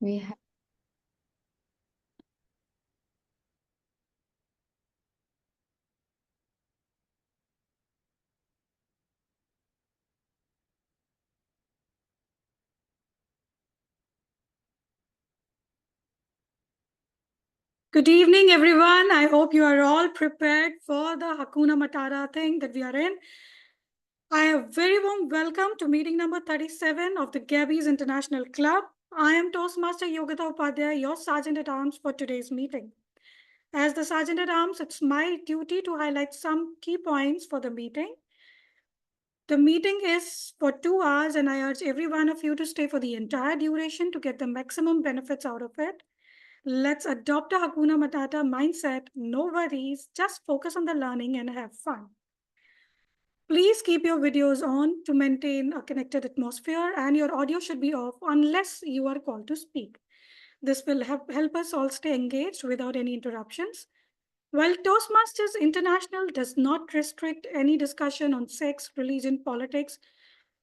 We have Good evening, everyone. I hope you are all prepared for the Hakuna Matata thing that we are in. I have very warm welcome to meeting number 37 of the Gabbys International Club. I am Toastmaster Yogita Upadhayay, your Sergeant at Arms for today's meeting. As the Sergeant at Arms, it's my duty to highlight some key points for the meeting. The meeting is for 2 hours, and I urge every one of you to stay for the entire duration to get the maximum benefits out of it. Let's adopt a Hakuna Matata mindset. No worries, just focus on the learning and have fun. Please keep your videos on to maintain a connected atmosphere, and your audio should be off unless you are called to speak. This will help us all stay engaged without any interruptions. While Toastmasters International does not restrict any discussion on sex, religion, politics,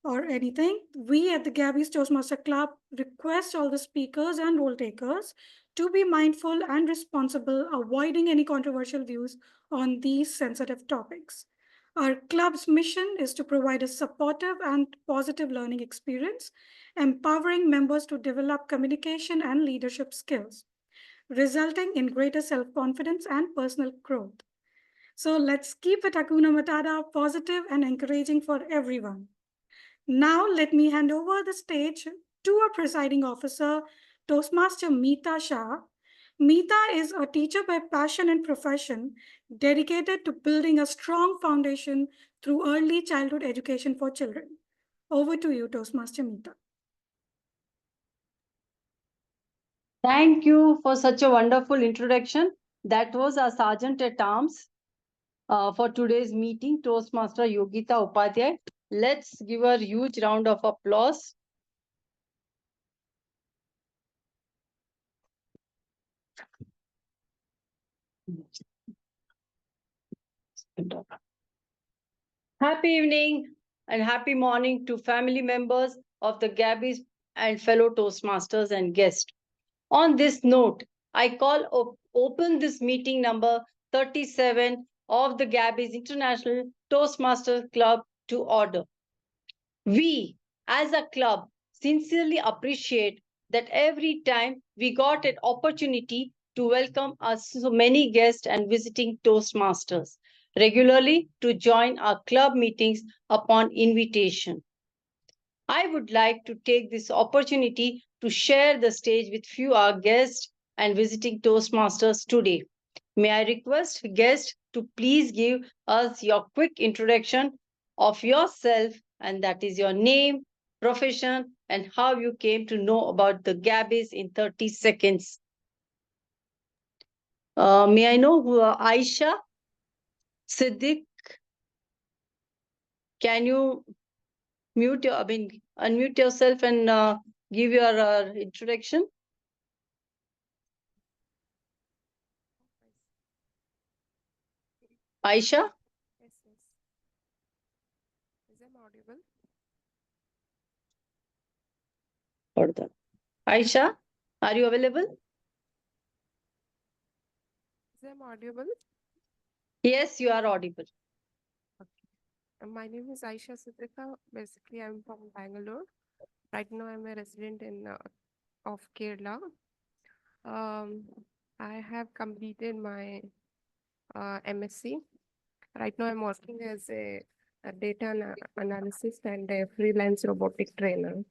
or anything, we at the Gabbys Toastmaster Club request all the speakers and role takers to be mindful and responsible, avoiding any controversial views on these sensitive topics. Our club's mission is to provide a supportive and positive learning experience, empowering members to develop communication and leadership skills, resulting in greater self-confidence and personal growth. So let's keep it Hakuna Matata positive and encouraging for everyone. Now, let me hand over the stage to our presiding officer, Toastmaster MIta Shah. MIta is a teacher by passion and profession, dedicated to building a strong foundation through early childhood education for children. Over to you, Toastmaster MIta. Thank you for such a wonderful introduction. That was our Sergeant at Arms for today's meeting, Toastmaster Yogita Upadhyay. Let's give a huge round of applause. Happy evening and happy morning to family members of the Gabbys and fellow Toastmasters and guests. On this note, I call open this meeting number 37 of the Gabbys International Toastmasters Club to order. We, as a club, sincerely appreciate that every time we got an opportunity to welcome us so many guests and visiting Toastmasters regularly to join our club meetings upon invitation. I would like to take this opportunity to share the stage with few our guests and visiting Toastmasters today. May I request guests to please give us your quick introduction of yourself, and that is your name, profession, and how you came to know about the Gabbys in 30 seconds. May I know who Aisha, Siddiq? Can you unmute yourself and give your introduction? Aisha? Yes, yes. Is I audible? Aisha, are you available? Is I audible? Yes, you are audible. My name is Aisha Sudharma. Basically, I'm from Bangalore. Right now, I'm a resident in of Kerala. I have completed my MSc. Right now, I'm working as a data analyst and a freelance robotic trainer.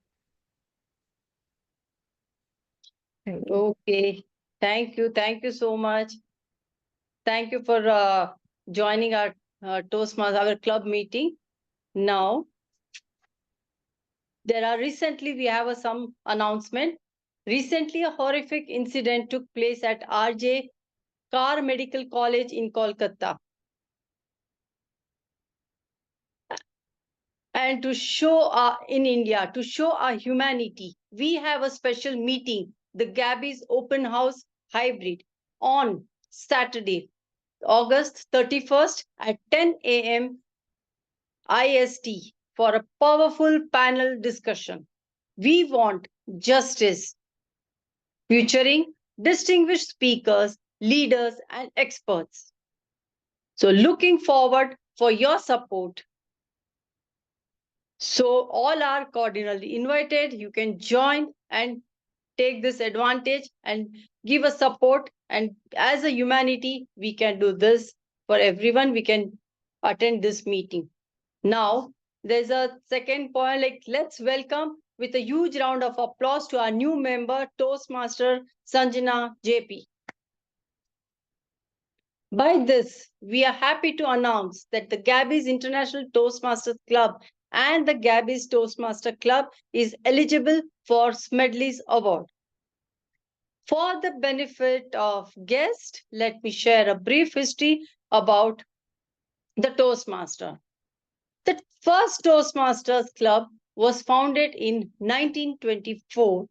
Thank you. Okay. Thank you. Thank you so much. Thank you for joining our Toastmasters, our club meeting. Now, we have some announcement. Recently, a horrific incident took place at RJ Kar Medical College in Kolkata. And to show in India, to show our humanity, we have a special meeting, the Gabbys Open House Hybrid, on Saturday, August 31st at 10 a.m. IST for a powerful panel discussion. We want justice. featuring distinguished speakers, leaders, and experts. So looking forward for your support. So all are cordially invited. You can join and take this advantage and give us support. And as a humanity, we can do this for everyone. We can attend this meeting. Now, there's a second point, like let's welcome with a huge round of applause to our new member, Toastmaster Sanjana JP. By this, we are happy to announce that the Gabbys International Toastmasters Club and the Gabbys Toastmaster Club is eligible for Smedley's Award. For the benefit of guests, let me share a brief history about the Toastmaster. The first Toastmasters Club was founded in 1924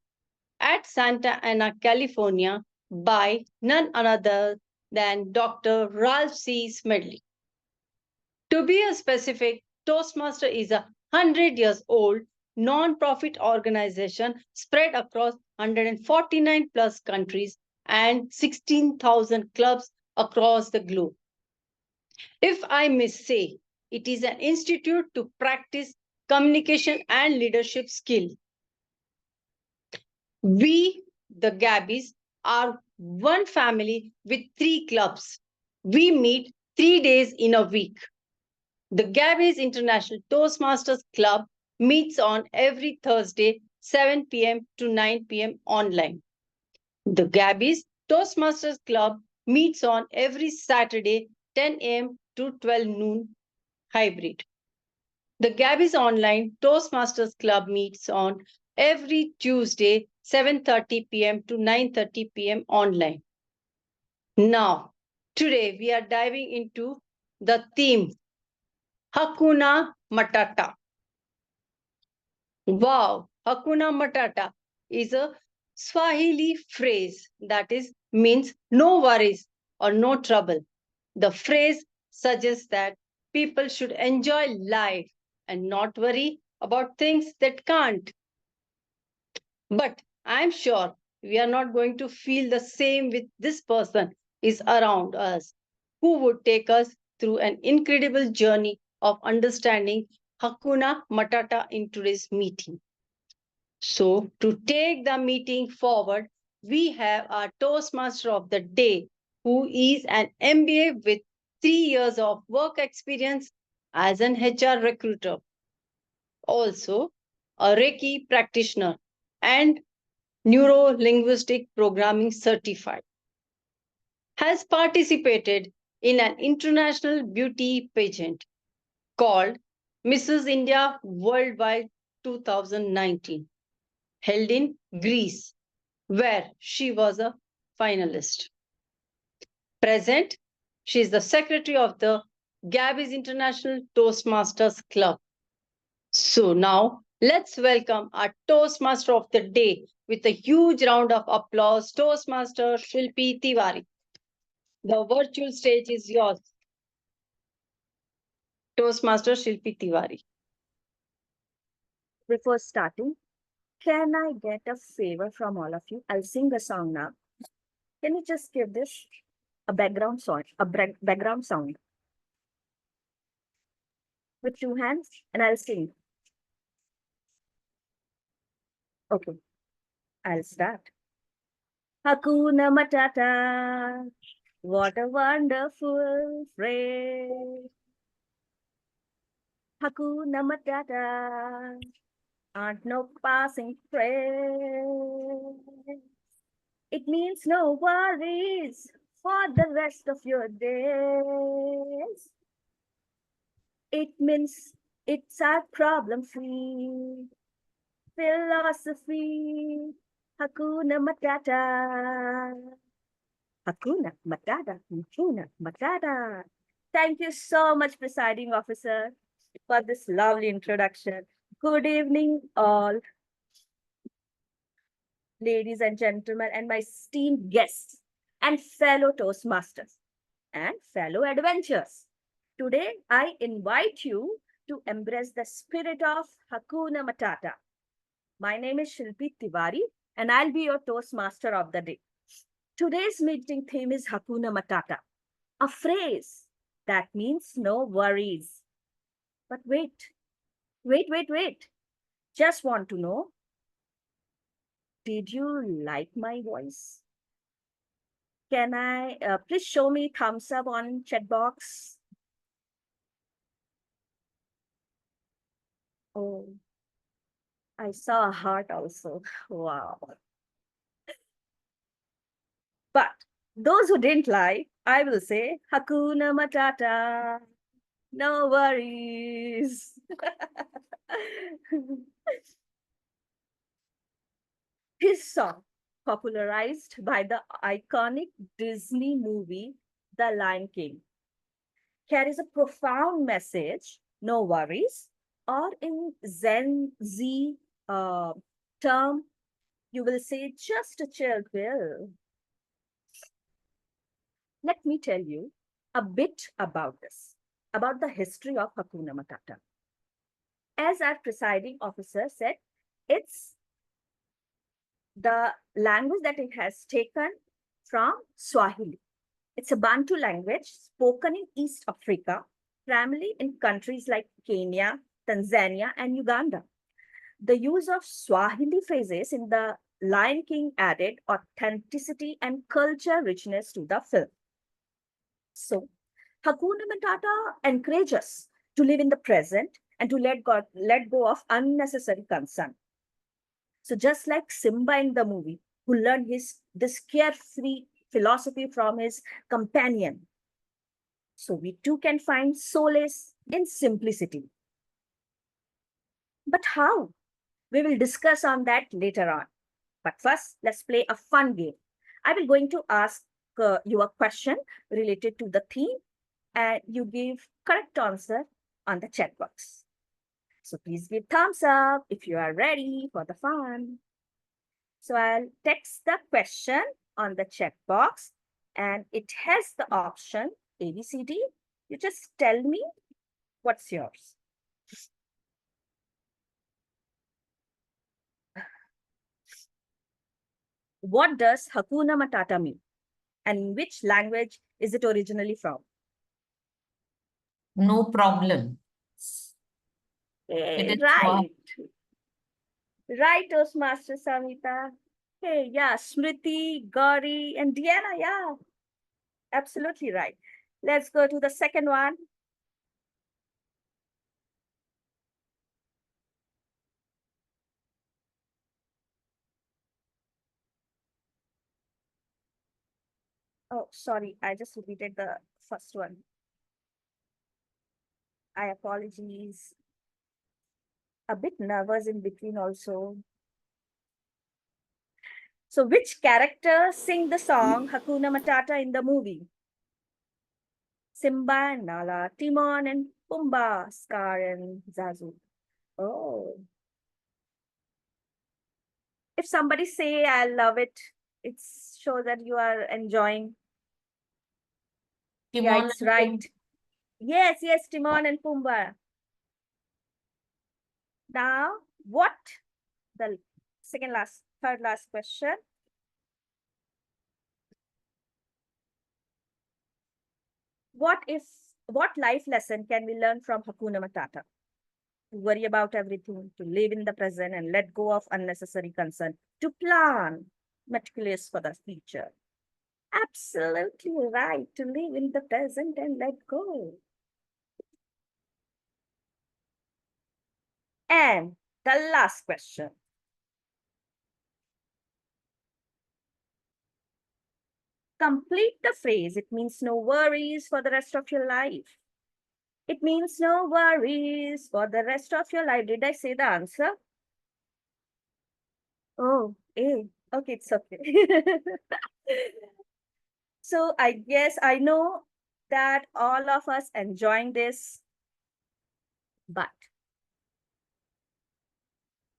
at Santa Ana, California by none other than Dr. Ralph C. Smedley. To be specific, Toastmaster is a 100 years old non-profit organization spread across 149 plus countries and 16,000 clubs across the globe. If I may say, it is an institute to practice communication and leadership skill. We, the Gabbys, are one family with 3 clubs. We meet 3 days in a week. The Gabbys International Toastmasters Club meets on every Thursday, 7 p.m. to 9 p.m. online. The Gabbys Toastmasters Club meets on every Saturday, 10 a.m. to 12 noon hybrid. The Gabbys Online Toastmasters Club meets on every Tuesday, 7:30 p.m. to 9:30 p.m. online. Now, today we are diving into the theme Hakuna Matata. Wow, Hakuna Matata is a Swahili phrase that means no worries or no trouble. The phrase suggests that people should enjoy life and not worry about things that can't. But I'm sure we are not going to feel the same with this person is around us, who would take us through an incredible journey of understanding Hakuna Matata in today's meeting. So, to take the meeting forward, we have our Toastmaster of the day, who is an MBA with 3 years of work experience as an HR recruiter. Also, a Reiki practitioner and neuro-linguistic programming certified. Has participated in an international beauty pageant called Mrs. India Worldwide 2019, held in Greece, where she was a finalist. Present, she is the secretary of the Gabbys International Toastmasters Club. So now, let's welcome our Toastmaster of the day with a huge round of applause, Toastmaster Shilpi Tiwari. The virtual stage is yours. Toastmaster Shilpi Tiwari. Before starting, can I get a favor from all of you? I'll sing the song now. Can you just give this a background song, background sound with 2 hands, and I'll sing. Okay, I'll start. Hakuna Matata, what a wonderful phrase. Hakuna Matata, aren't no passing craze. It means no worries for the rest of your days. It means it's our problem-free philosophy. Hakuna Matata. Hakuna Matata. Hakuna Matata. Thank you so much, Presiding Officer, for this lovely introduction. Good evening, all. Ladies and gentlemen, and my esteemed guests, and fellow Toastmasters, and fellow adventurers. Today, I invite you to embrace the spirit of Hakuna Matata. My name is Shilpi Tiwari, and I'll be your Toastmaster of the day. Today's meeting theme is Hakuna Matata, a phrase that means no worries. But wait. Just want to know, did you like my voice? Can I please show me thumbs up on chat box? Oh, I saw a heart also. Wow. But those who didn't like, I will say Hakuna Matata. No worries. His song, popularized by the iconic Disney movie The Lion King, carries a profound message, no worries, or in Gen Z term, you will say just a chill pill. Let me tell you a bit about this, about the history of Hakuna Matata. As our presiding officer said, it's the language that it has taken from Swahili. It's a Bantu language spoken in East Africa, primarily in countries like Kenya, Tanzania, and Uganda. The use of Swahili phrases in The Lion King added authenticity and culture richness to the film. So, Hakuna Matata encourages us to live in the present and to let go of unnecessary concern. So just like Simba in the movie, who learned this carefree philosophy from his companion, so we too can find solace in simplicity. But how? We will discuss on that later on. But first, let's play a fun game. I will going to ask you a question related to the theme, and you give correct answer on the chat box. So please give thumbs up if you are ready for the fun. So I'll text the question on the chat box, and it has the option ABCD. You just tell me what's yours. What does Hakuna Matata mean? And in which language is it originally from? No problem. It is Right. Right, Toastmaster Samita. Hey, yeah, Smruti, Gauri, and Diana, yeah. Absolutely right. Let's go to the second one. Oh, sorry, I just repeated the first one. I apologies. A bit nervous in between also. So which character sing the song Hakuna Matata in the movie? Simba and Nala, Timon and Pumbaa, Scar and Zazu. Oh. If somebody say I love it, it shows that you are enjoying. Yeah, Timon it's and right. Yes, Timon and Pumbaa. Now, what? The third last question. What life lesson can we learn from Hakuna Matata? To worry about everything, to live in the present and let go of unnecessary concern, to plan meticulous for the future. Absolutely right, to live in the present and let go. And the last question. Complete the phrase. It means no worries for the rest of your life. It means no worries for the rest of your life. Did I say the answer? Oh, A. Okay, it's okay. So I guess I know that all of us enjoying this, but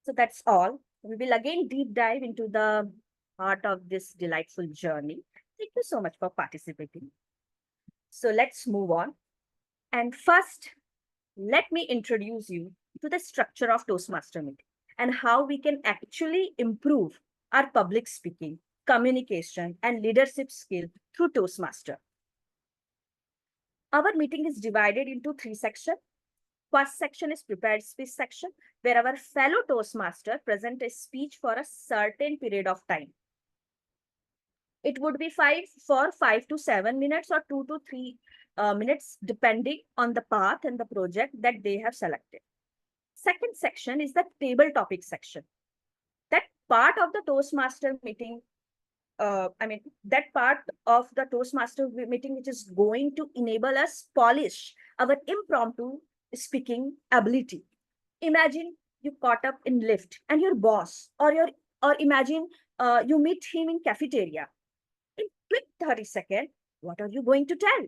so that's all. We will again deep dive into the heart of this delightful journey. Thank you so much for participating. So let's move on. And first, let me introduce you to the structure of Toastmaster meeting and how we can actually improve are public speaking, communication, and leadership skill through Toastmaster. Our meeting is divided into 3 sections. First section is prepared speech section, where our fellow Toastmaster present a speech for a certain period of time. It would be 5 to 7 minutes or 2 to 3 minutes, depending on the path and the project that they have selected. Second section is the table topic section. That part of the Toastmaster meeting, that part of the Toastmaster meeting which is going to enable us polish our impromptu speaking ability. Imagine you caught up in lift and your boss, or imagine you meet him in cafeteria. In quick 30 seconds, what are you going to tell?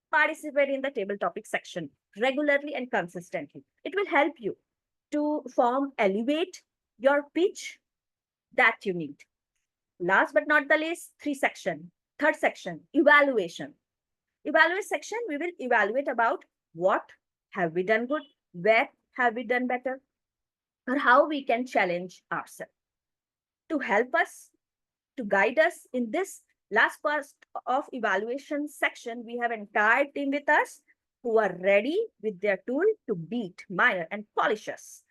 Participate in the table topic section regularly and consistently. It will help you to elevate your pitch that you need. Last but not the least, third section, evaluation. Evaluate section, we will evaluate about what have we done good, where have we done better, or how we can challenge ourselves. To help us, to guide us in this last part of evaluation section, we have an entire team with us who are ready with their tool to beat, mire, and polish us.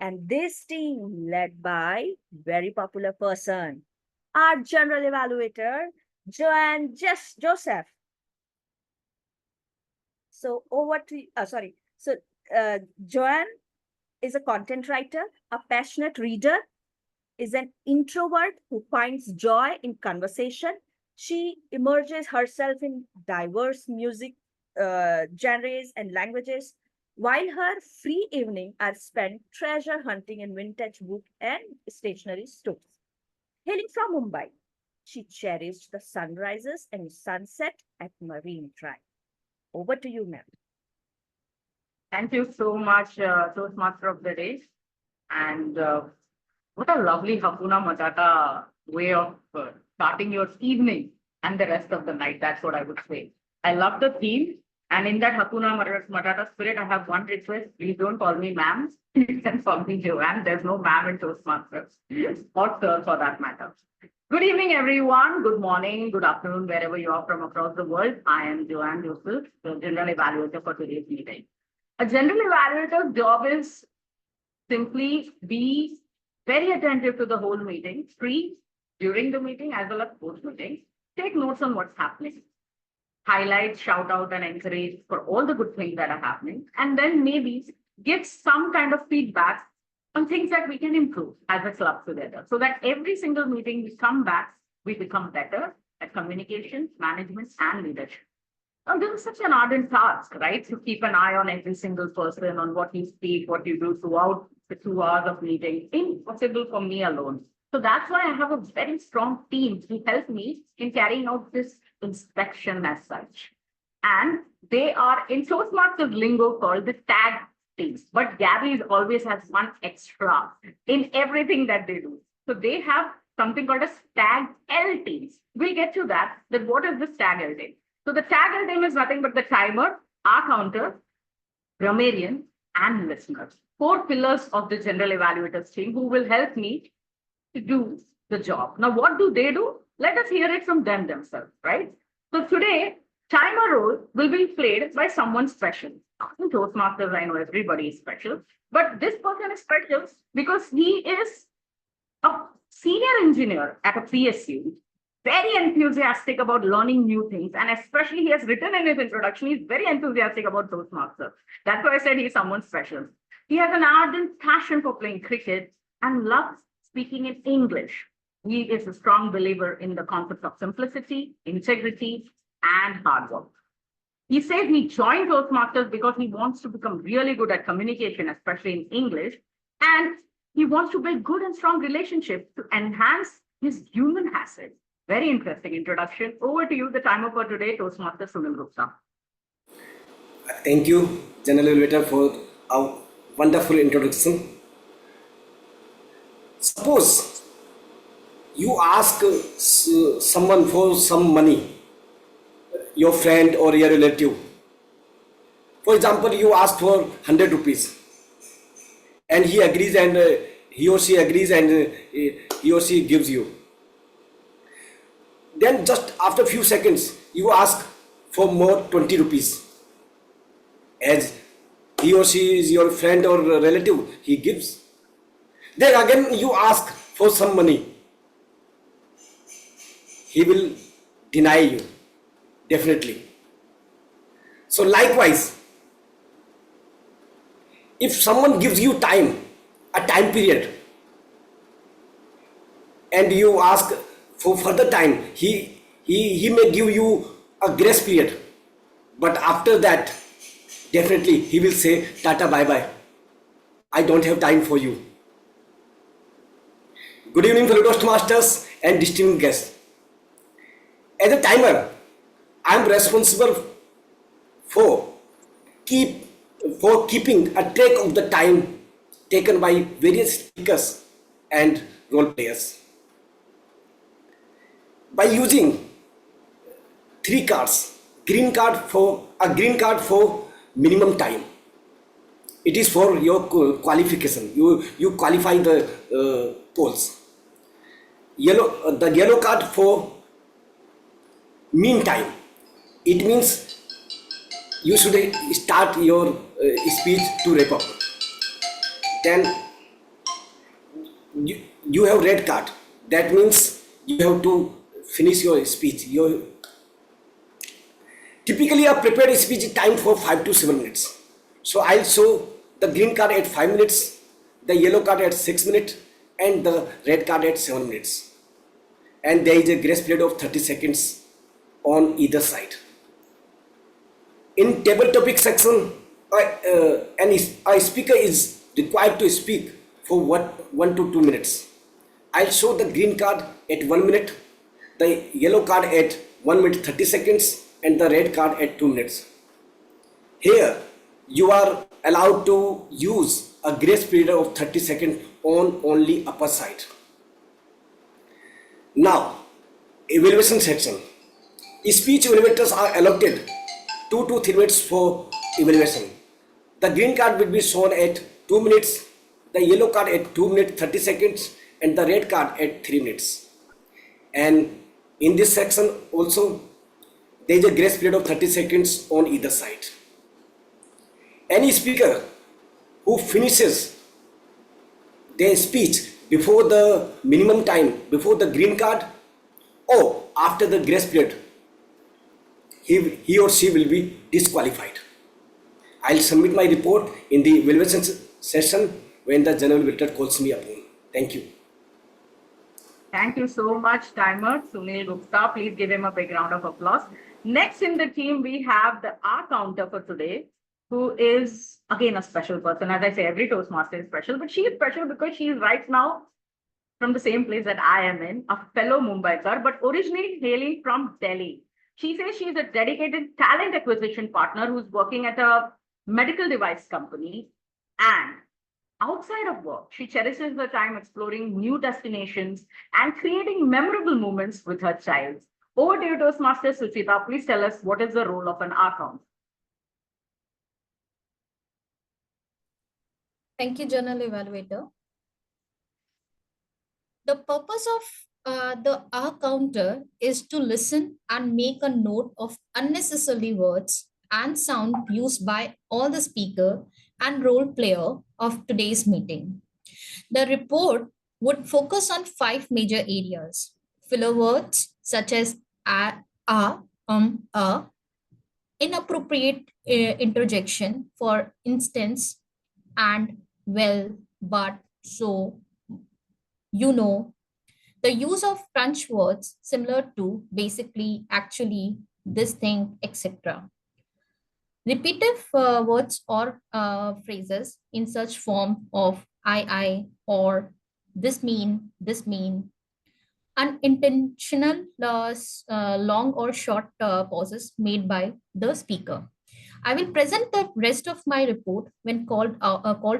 And this team led by very popular person, our general evaluator, Joane Joseph. So over to Joane is a content writer, a passionate reader, is an introvert who finds joy in conversation. She immerses herself in diverse music genres and languages, while her free evening are spent treasure hunting in vintage book and stationery stores. Hailing from Mumbai, she cherished the sunrises and sunset at Marine Drive. Over to you, ma'am. Thank you so much, Toastmaster of the Day. And what a lovely Hakuna Matata way of starting your evening and the rest of the night. That's what I would say. I love the theme. And in that Hakuna Matata spirit, I have one request. Please don't call me ma'am. You can call me Joanne. There's no ma'am in Toastmasters. Or sir for that matter. Good evening, everyone. Good morning, good afternoon, wherever you are from across the world. I am Joane Joseph, the General Evaluator for today's meeting. A General Evaluator's job is simply be very attentive to the whole meeting, during the meeting as well as post-meeting. Take notes on what's happening. Highlight, shout out, and encourage for all the good things that are happening. And then maybe give some kind of feedback on things that we can improve as a club together, so that every single meeting we come back, we become better at communication, management, and leadership. Now, this is such an ardent task, right? To keep an eye on every single person, on what you speak, what you do throughout the 2 hours of meeting. Impossible for me alone. So that's why I have a very strong team to help me in carrying out this inspection as such. And they are in Toastmasters lingo called the tag teams. But Gabbys always has one extra in everything that they do. So they have something called a TAGL teams. We'll get to that. Then what is this TAGL team? So the TAGL team is nothing but the timer, our counter, grammarian, and listeners. 4 pillars of the general evaluators team who will help me to do the job. Now, what do they do? Let us hear it from them themselves, right? So today, timer role will be played by someone special. In Toastmasters, I know everybody is special, but this person is special because he is a senior engineer at a PSU, very enthusiastic about learning new things, and especially he has written in his introduction, he's very enthusiastic about Toastmasters. That's why I said he's someone special. He has an ardent passion for playing cricket and loves speaking in English. He is a strong believer in the concepts of simplicity, integrity, and hard work. He says he joined Toastmasters because he wants to become really good at communication, especially in English, and he wants to build good and strong relationships to enhance his human assets. Very interesting introduction. Over to you, the timer for today, Toastmaster Sunil Gupta. Thank you, General Evaluator, for a wonderful introduction. Suppose you ask someone for some money, your friend or your relative. For example, you ask for 100 rupees and he agrees, and he or she agrees, and he or she gives you. Then just after few seconds, you ask for more 20 rupees. As he or she is your friend or relative, he gives. Then again you ask for some money. He will deny you, definitely. So likewise, if someone gives you time, a time period, and you ask for further time, he may give you a grace period. But after that, definitely he will say, Tata, bye-bye. I don't have time for you. Good evening, fellow Toastmasters and distinguished guests. As a timer, I am responsible for keeping a track of the time taken by various speakers and role players. By using 3 cards, a green card for minimum time. It is for your qualification. You qualify the polls. The yellow card for mean time. It means you should start your speech to wrap up. Then you have red card. That means you have to finish your speech. Typically a prepared speech is timed for 5 to 7 minutes. So I'll show the green card at 5 minutes, the yellow card at 6 minutes, and the red card at 7 minutes. And there is a grace period of 30 seconds on either side. In table topic section, a speaker is required to speak for 1 to 2 minutes. I'll show the green card at 1 minute, the yellow card at 1 minute 30 seconds, and the red card at 2 minutes. Here, you are allowed to use a grace period of 30 seconds on only upper side. Now, evaluation section. Speech evaluators are allotted 2 to 3 minutes for evaluation. The green card will be shown at 2 minutes, the yellow card at 2 minutes 30 seconds, and the red card at 3 minutes. And in this section also, there is a grace period of 30 seconds on either side. Any speaker who finishes their speech before the minimum time, before the green card, or after the grace period, he or she will be disqualified. I'll submit my report in the evaluation session when the general evaluator calls me upon. Thank you. Thank you so much, timer Sunil Gupta. Please give him a big round of applause. Next in the team, we have the R counter for today, who is again a special person. As I say, every Toastmaster is special, but she is special because she is right now from the same place that I am in, a fellow Mumbaikar, but originally hailing from Delhi. She says she is a dedicated talent acquisition partner who's working at a medical device company, and outside of work, she cherishes the time exploring new destinations and creating memorable moments with her child. Over to you, Toastmaster Suchita. Please tell us what is the role of an R count. Thank you, General Evaluator. The purpose of the R counter is to listen and make a note of unnecessary words and sound used by all the speaker and role player of today's meeting. The report would focus on 5 major areas: filler words such as inappropriate interjection, for instance, and, well, but, so, you know, the use of crunch words similar to basically, actually, this thing, etc. Repetitive words or phrases in such form of I, or this mean, unintentional long or short pauses made by the speaker. I will present the rest of my report when called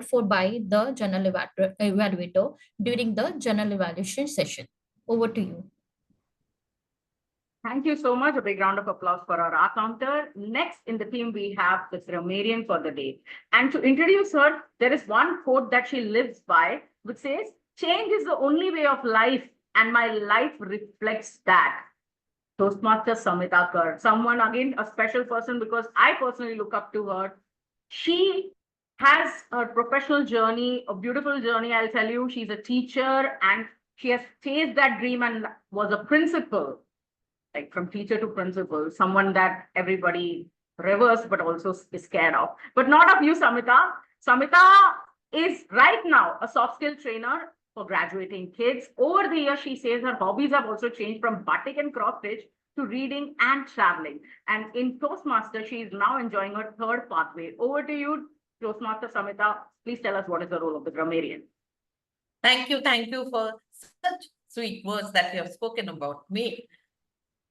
for by the general evaluator during the general evaluation session. Over to you. Thank you so much. A big round of applause for our R counter. Next in the team, we have the grammarian for the day. And to introduce her, there is one quote that she lives by, which says, Change is the only way of life, and my life reflects that. Toastmaster Samita Kar, someone again, a special person because I personally look up to her. She has a professional journey, a beautiful journey, I'll tell you. She's a teacher and she has chased that dream and was a principal, like from teacher to principal, someone that everybody reveres but also is scared of. But not of you, Samita. Samita is right now a soft skill trainer for graduating kids. Over the years, she says her hobbies have also changed from batik and cross stitch to reading and traveling. And in Toastmaster, she is now enjoying her third pathway. Over to you, Toastmaster Samita. Please tell us what is the role of the grammarian. Thank you for such sweet words that you have spoken about me.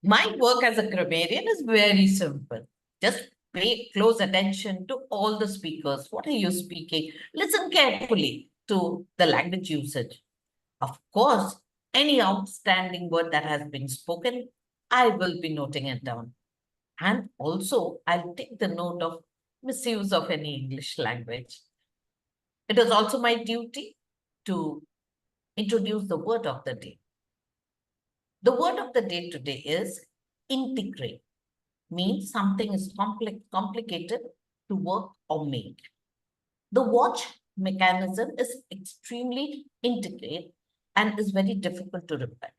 My work as a grammarian is very simple. Just pay close attention to all the speakers. What are you speaking? Listen carefully to the language usage. Of course, any outstanding word that has been spoken, I will be noting it down. And also, I'll take the note of misuse of any English language. It is also my duty to introduce the word of the day. The word of the day today is integrate. Means something is complicated to work or make. The watch mechanism is extremely intricate and is very difficult to repair.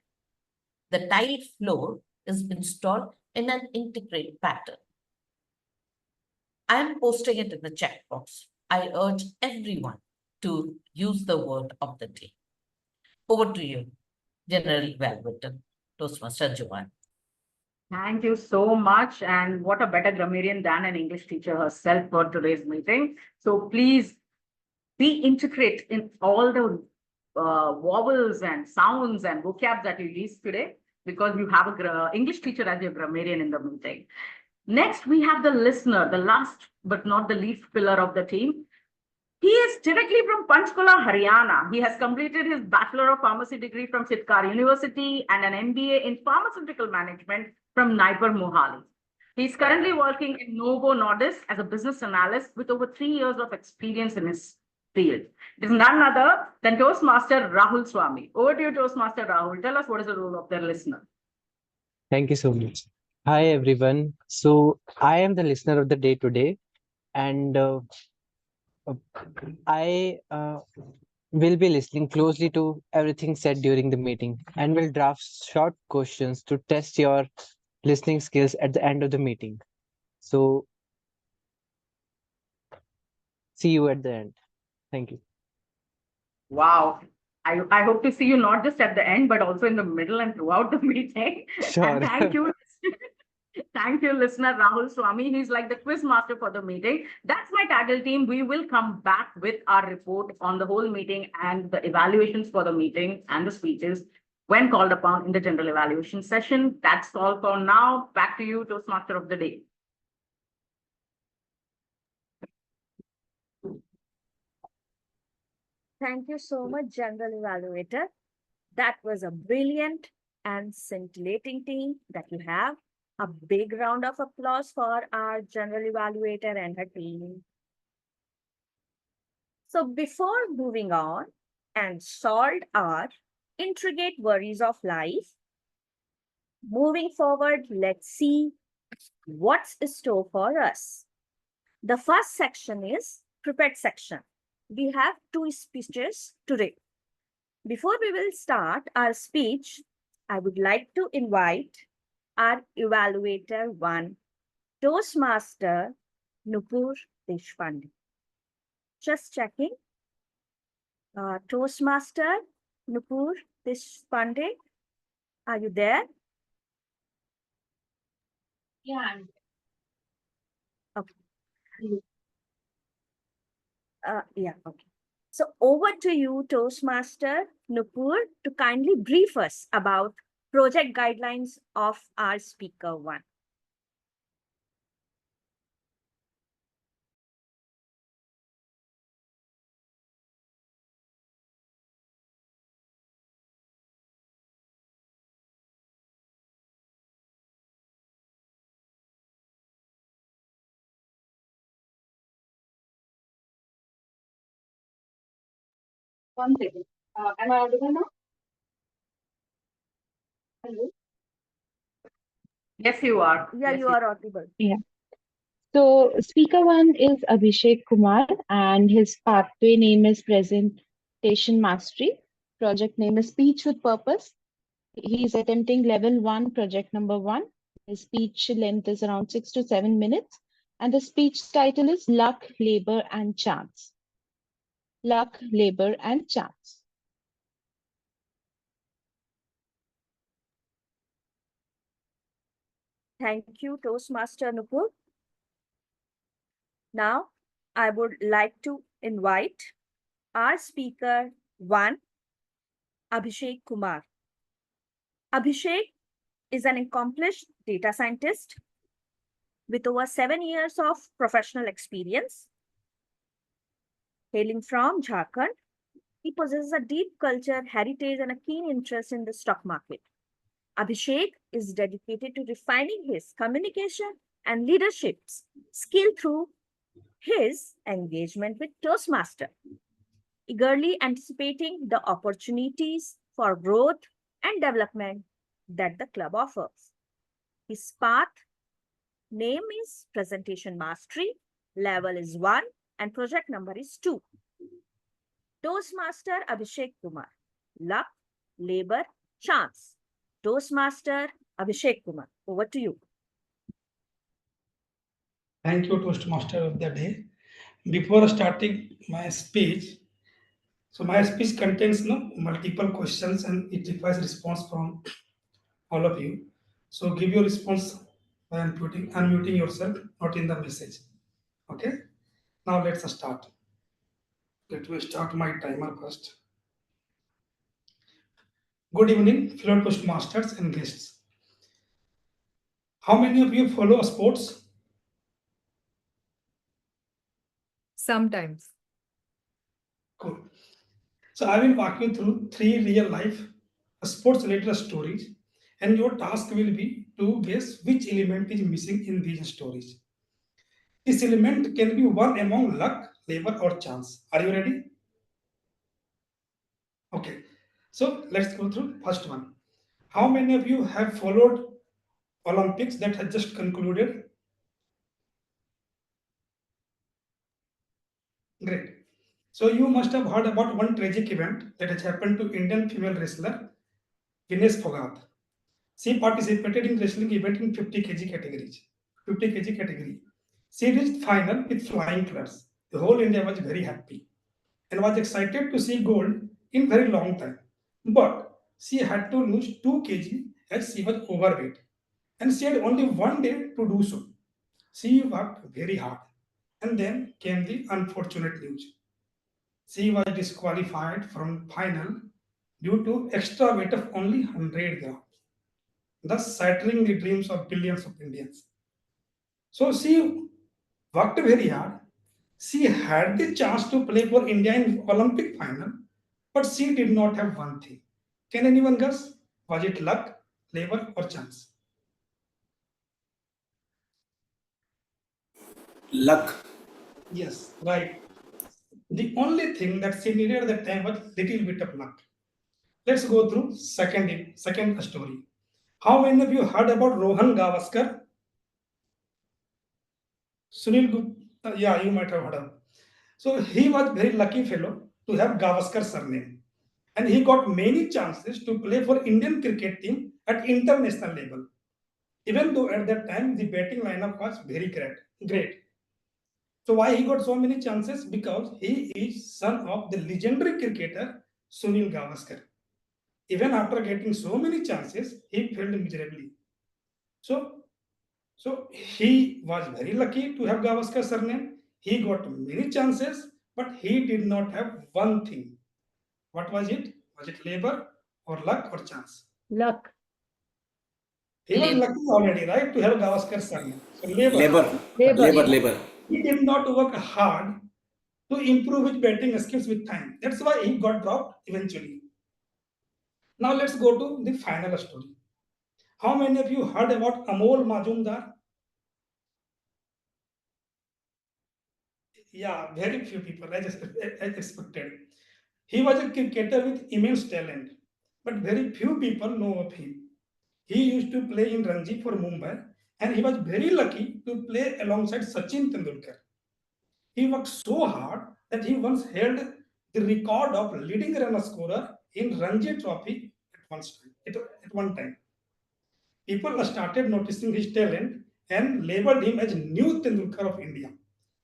The tile floor is installed in an integrate pattern. I am posting it in the chat box. I urge everyone to use the word of the day. Over to you, General Evaluator, Toastmaster Joane. Thank you so much. And what a better grammarian than an English teacher herself for today's meeting. So please be intricate in all the vowels and sounds and vocabs that you use today, because you have an English teacher as your grammarian in the meeting. Next, we have the listener, the last but not the least pillar of the team. He is directly from Panchkula, Haryana. He has completed his Bachelor of Pharmacy degree from Sitkar University and an MBA in Pharmaceutical Management from Nipur, Mohali. He is currently working in Novo Nordisk as a business analyst with over 3 years of experience in his field. It is none other than Toastmaster Rahul Swami. Over to you, Toastmaster Rahul. Tell us what is the role of the listener. Thank you so much. Hi, everyone. So I am the listener of the day today, and I will be listening closely to everything said during the meeting and will draft short questions to test your listening skills at the end of the meeting. So see you at the end. Thank you. Wow. I hope to see you not just at the end, but also in the middle and throughout the meeting. Sure. And thank you. Thank you, listener Rahul Swami. He's like the quiz master for the meeting. That's my TAGL team. We will come back with our report on the whole meeting and the evaluations for the meeting and the speeches when called upon in the general evaluation session. That's all for now. Back to you, Toastmaster of the day. Thank you so much, General Evaluator. That was a brilliant and scintillating team that you have. A big round of applause for our General Evaluator and her team. So before moving on and solve our intricate worries of life, moving forward, let's see what's in store for us. The first section is prepared section. We have 2 speeches today. Before we will start our speech, I would like to invite our Evaluator 1, Toastmaster Nupur Deshpande. Just checking. Toastmaster Nupur Deshpande, are you there? Yeah. Okay. Yeah, okay. So over to you, Toastmaster Nupur, to kindly brief us about project guidelines of our speaker 1. One second. Am I audible now? Hello? Yes, you are. Yeah, Yes, you are audible. Yeah. So speaker one is Abhishek Kumar, and his pathway name is Presentation Mastery. Project name is Speech with Purpose. He is attempting level 1, project number 1. His speech length is around 6 to 7 minutes. And the speech title is Luck, Labor, and Chance. Luck, Labor, and Chance. Thank you, Toastmaster Nupur. Now, I would like to invite our speaker one, Abhishek Kumar. Abhishek is an accomplished data scientist with over 7 years of professional experience. Hailing from Jharkhand, he possesses a deep culture, heritage, and a keen interest in the stock market. Abhishek is dedicated to refining his communication and leadership skill through his engagement with Toastmaster, eagerly anticipating the opportunities for growth and development that the club offers. His path name is Presentation Mastery, level is 1, and project number is 2. Toastmaster Abhishek Kumar, luck, labor, chance. Toastmaster Abhishek Kumar, over to you. Thank you, Toastmaster of the day. Before starting my speech, so my speech contains multiple questions and it requires response from all of you. So give your response by unmuting yourself, not in the message. Okay. Now let's start. Let me start my timer first. Good evening, fellow Toastmasters and guests. How many of you follow sports? Sometimes. Cool. So I will walk you through 3 real life sports related stories, and your task will be to guess which element is missing in these stories. This element can be one among luck, labor, or chance. Are you ready? Okay. So let's go through first one. How many of you have followed Olympics that had just concluded? Great. So you must have heard about one tragic event that has happened to Indian female wrestler Vinesh Phogat. She participated in wrestling event in 50 kg categories. 50 kg category. She reached final with flying colors. The whole India was very happy and was excited to see gold in very long time. But she had to lose 2 kg as she was overweight, and she had only one day to do so. She worked very hard, and then came the unfortunate news. She was disqualified from final due to extra weight of only 100 grams, thus shattering the dreams of billions of Indians. So she worked very hard. She had the chance to play for India in Olympic final, but she did not have one thing. Can anyone guess? Was it luck, labor, or chance? Luck. Yes, right. The only thing that she needed at that time was little bit of luck. Let's go through second story. How many of you heard about Rohan Gavaskar? Sunil Gupta, yeah, you might have heard of. So he was very lucky fellow to have Gavaskar surname, and he got many chances to play for Indian cricket team at international level. Even though at that time the batting lineup was very great. So why he got so many chances? Because he is son of the legendary cricketer Sunil Gavaskar. Even after getting so many chances, he failed miserably. So he was very lucky to have Gavaskar surname. He got many chances, but he did not have one thing. What was it? Was it labor or luck or chance? Luck. He was lucky already, right, to have Gavaskar surname. So Labor. Labor. He did not work hard to improve his batting skills with time. That's why he got dropped eventually. Now let's go to the final story. How many of you heard about Amol Majumdar? Yeah, very few people, as expected. He was a cricketer with immense talent, but very few people know of him. He used to play in Ranji for Mumbai, and he was very lucky to play alongside Sachin Tendulkar. He worked so hard that he once held the record of leading run scorer in Ranji Trophy at one time. People started noticing his talent and labeled him as new Tendulkar of India.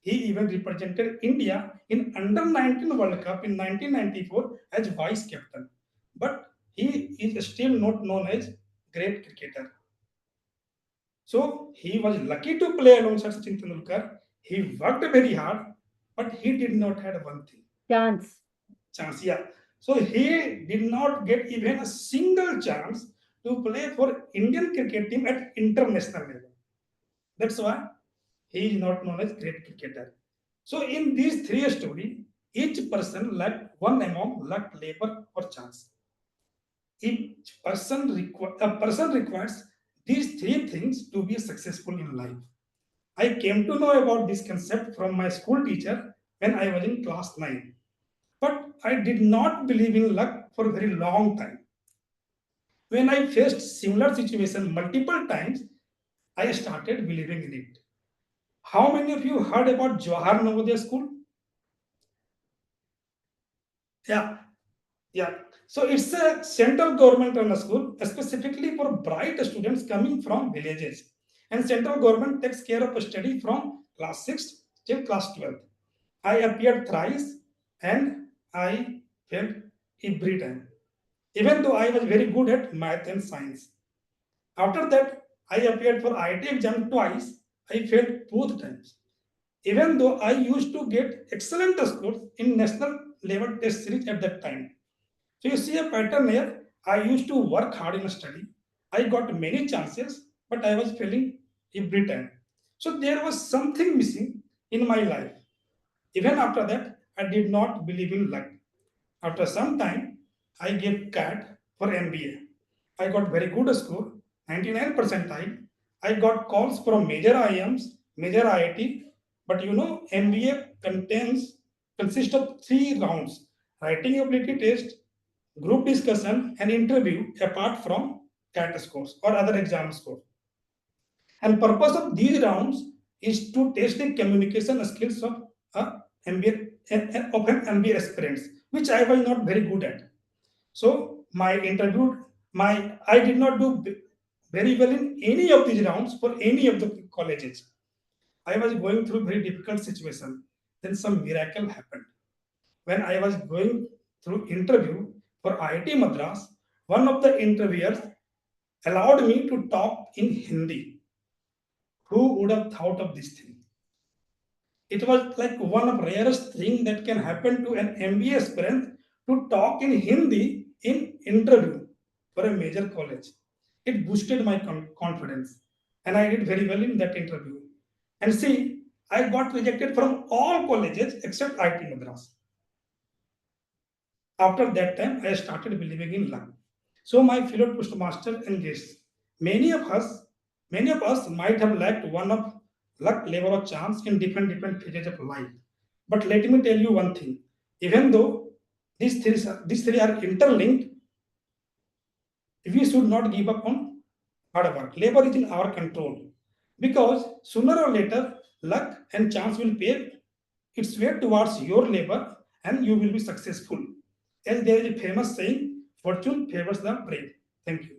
He even represented India in Under-19 World Cup in 1994 as vice captain. But he is still not known as great cricketer. So he was lucky to play alongside Sachin Tendulkar. He worked very hard, but he did not have one thing. Chance, yeah. So he did not get even a single chance to play for Indian cricket team at international level. That's why he is not known as great cricketer. So in these three stories, each person lacked one among luck, labor, or chance. A person requires these three things to be successful in life. I came to know about this concept from my school teacher when I was in class 9. But I did not believe in luck for a very long time. When I faced similar situation multiple times, I started believing in it. How many of you heard about Jawahar Navodaya School? Yeah, yeah. So it's a central government run school specifically for bright students coming from villages. And central government takes care of study from class 6 till class 12. I appeared thrice and I failed every time, even though I was very good at math and science. After that, I appeared for IIT exam twice. I failed both times, even though I used to get excellent scores in national level test series at that time. So you see a pattern here. I used to work hard in study. I got many chances, but I was failing every time. So there was something missing in my life. Even after that, I did not believe in luck. After some time, I gave CAT for MBA. I got very good score, 99 percentile. I got calls from major IIMs, major IIT. But you know, MBA consists of 3 rounds: writing ability test, group discussion, and interview, apart from CAT scores or other exam scores. And purpose of these rounds is to test the communication skills of an MBA aspirants, which I was not very good at. So I did not do very well in any of these rounds for any of the colleges. I was going through very difficult situation. Then some miracle happened. When I was going through interview for IIT Madras, one of the interviewers allowed me to talk in Hindi. Who would have thought of this thing? It was like one of rarest thing that can happen to an MBA aspirant to talk in Hindi in interview for a major college. It boosted my confidence, and I did very well in that interview. And see, I got rejected from all colleges except IIT Madras. After that time, I started believing in luck. So my fellow Toastmaster and guests, many of us might have lacked one of luck, labor, or chance in different phases of life. But let me tell you one thing: even though these three are interlinked, we should not give up on hard work. Labor is in our control, because sooner or later, luck and chance will pave its way towards your labor, and you will be successful. As there is a famous saying, fortune favors the brave. Thank you.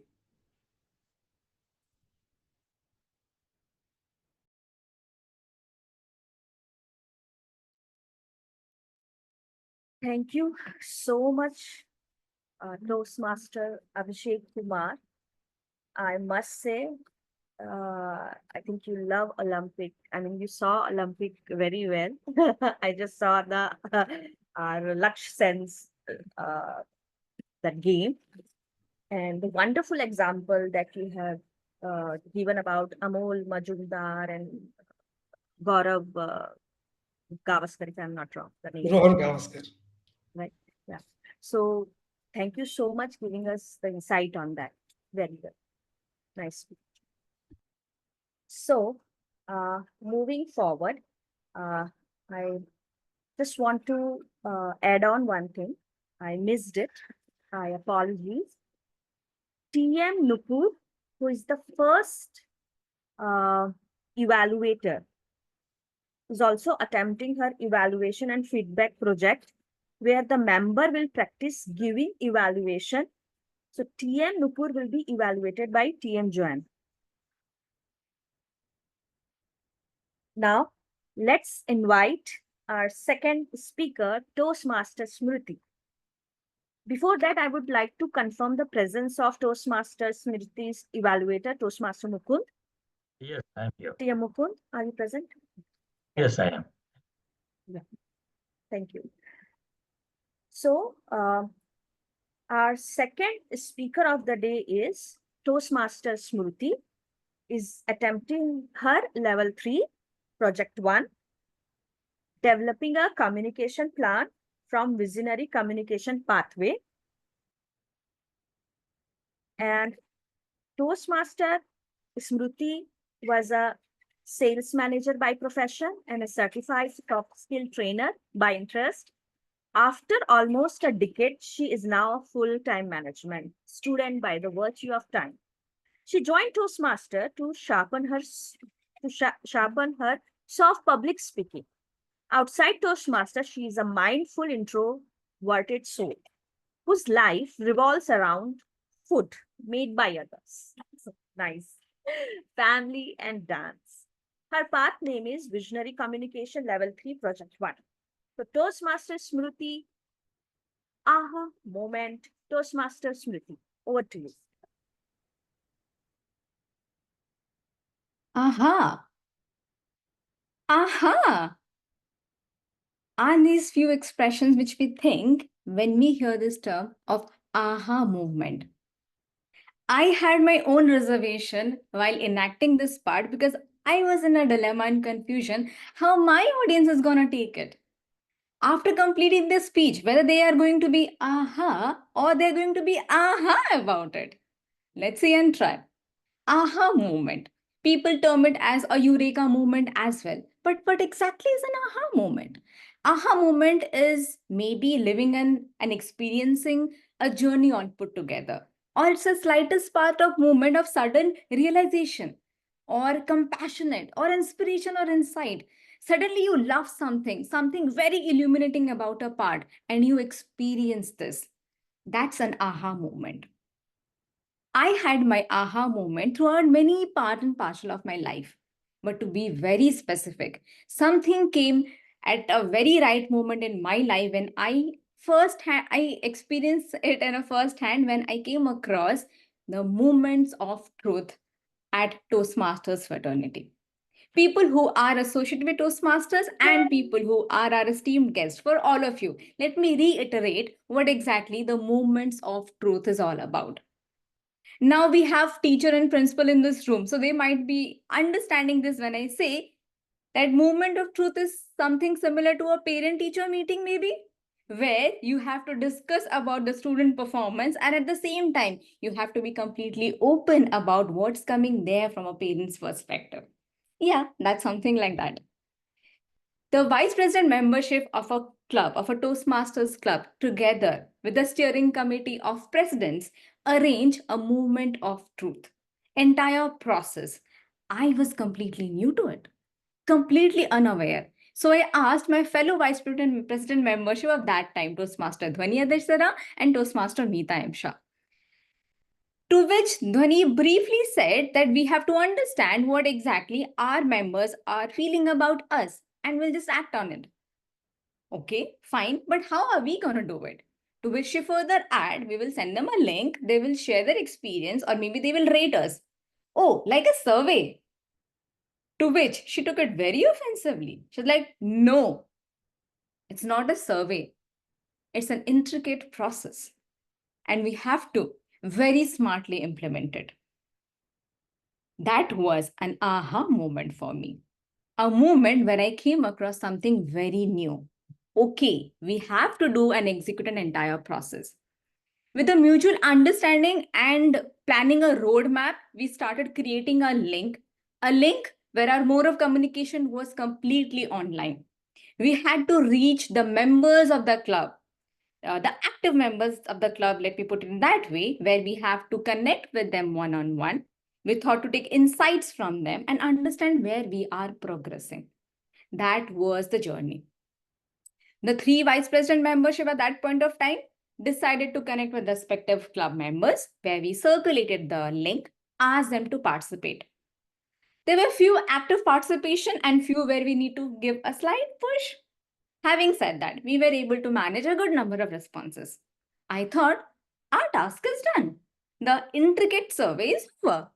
Thank you so much, Toastmaster Abhishek Kumar. I must say, I think you love Olympic. I mean, you saw Olympic very well. I just saw the our Laksh sense that game, and the wonderful example that you have given about Amol Majumdar and Gaurav Gavaskar, if I'm not wrong, the name. Rohan Gavaskar. Right. Yeah. So thank you so much giving us the insight on that. Very good. Nice. So moving forward, I just want to add on one thing. I missed it. I apologize. TM Nupur, who is the first evaluator, is also attempting her evaluation and feedback project where the member will practice giving evaluation. So TM Nupur will be evaluated by TM Joane. Now, let's invite our second speaker, Toastmaster Smruti. Before that, I would like to confirm the presence of Toastmaster Smruti's evaluator, Toastmaster Mukund. Yes, I'm here. TM Mukund, are you present? Yes, I am. Yeah. Thank you. So, our second speaker of the day is Toastmaster Smruti, is attempting her level 3, project 1, developing a communication plan from visionary communication pathway. And Toastmaster Smruti was a sales manager by profession and a certified soft skill trainer by interest. After almost a decade, she is now a full-time management student by the virtue of time. She joined Toastmaster to sharpen her soft public speaking. Outside Toastmaster, she is a mindful, introverted soul whose life revolves around food made by others. Nice. Family and dance. Her path name is Visionary Communication Level 3 Project 1. So Toastmaster Smruti, aha moment. Toastmaster Smruti, over to you. Aha. Aha. Are these few expressions which we think when we hear this term of aha movement? I had my own reservation while enacting this part because I was in a dilemma and confusion how my audience is going to take it. After completing the speech, whether they are going to be aha or they're going to be aha about it. Let's see and try. Aha movement. People term it as a eureka movement as well. But what exactly is an aha moment? Aha moment is maybe living and experiencing a journey on put together. Or it's a slightest part of movement of sudden realization or compassionate or inspiration or insight. Suddenly you love something very illuminating about a part and you experience this. That's an aha moment. I had my aha moment throughout many part and parcel of my life. But to be very specific, something came at a very right moment in my life when I experienced it in a first hand when I came across the moments of truth at Toastmasters fraternity. People who are associated with Toastmasters and people who are our esteemed guests, for all of you, let me reiterate what exactly the moments of truth is all about. Now we have teacher and principal in this room, so they might be understanding this when I say that movement of truth is something similar to a parent-teacher meeting maybe, where you have to discuss about the student performance and at the same time, you have to be completely open about what's coming there from a parent's perspective. Yeah, that's something like that. The vice president membership of a club, of a Toastmasters club, together with the steering committee of presidents, arrange a movement of truth. Entire process. I was completely new to it, completely unaware. So I asked my fellow vice president membership of that time, Toastmaster Dhwani Adeshara and Toastmaster MIta Shah. To which Dhwani briefly said that we have to understand what exactly our members are feeling about us and we'll just act on it. Okay, fine, but how are we going to do it? To which she further add, we will send them a link, they will share their experience or maybe they will rate us. Oh, like a survey. To which she took it very offensively. She's like, no, it's not a survey. It's an intricate process and we have to very smartly implement it. That was an aha moment for me. A moment where I came across something very new. Okay, we have to do and execute an entire process. With a mutual understanding and planning a roadmap, we started creating a link where our mode of communication was completely online. We had to reach the members of the club, the active members of the club, let me put it in that way, where we have to connect with them one-on-one. We thought to take insights from them and understand where we are progressing. That was the journey. The 3 vice president membership at that point of time decided to connect with respective club members, where we circulated the link, asked them to participate. There were few active participation and few where we need to give a slight push. Having said that, we were able to manage a good number of responses. I thought our task is done. The intricate survey is over.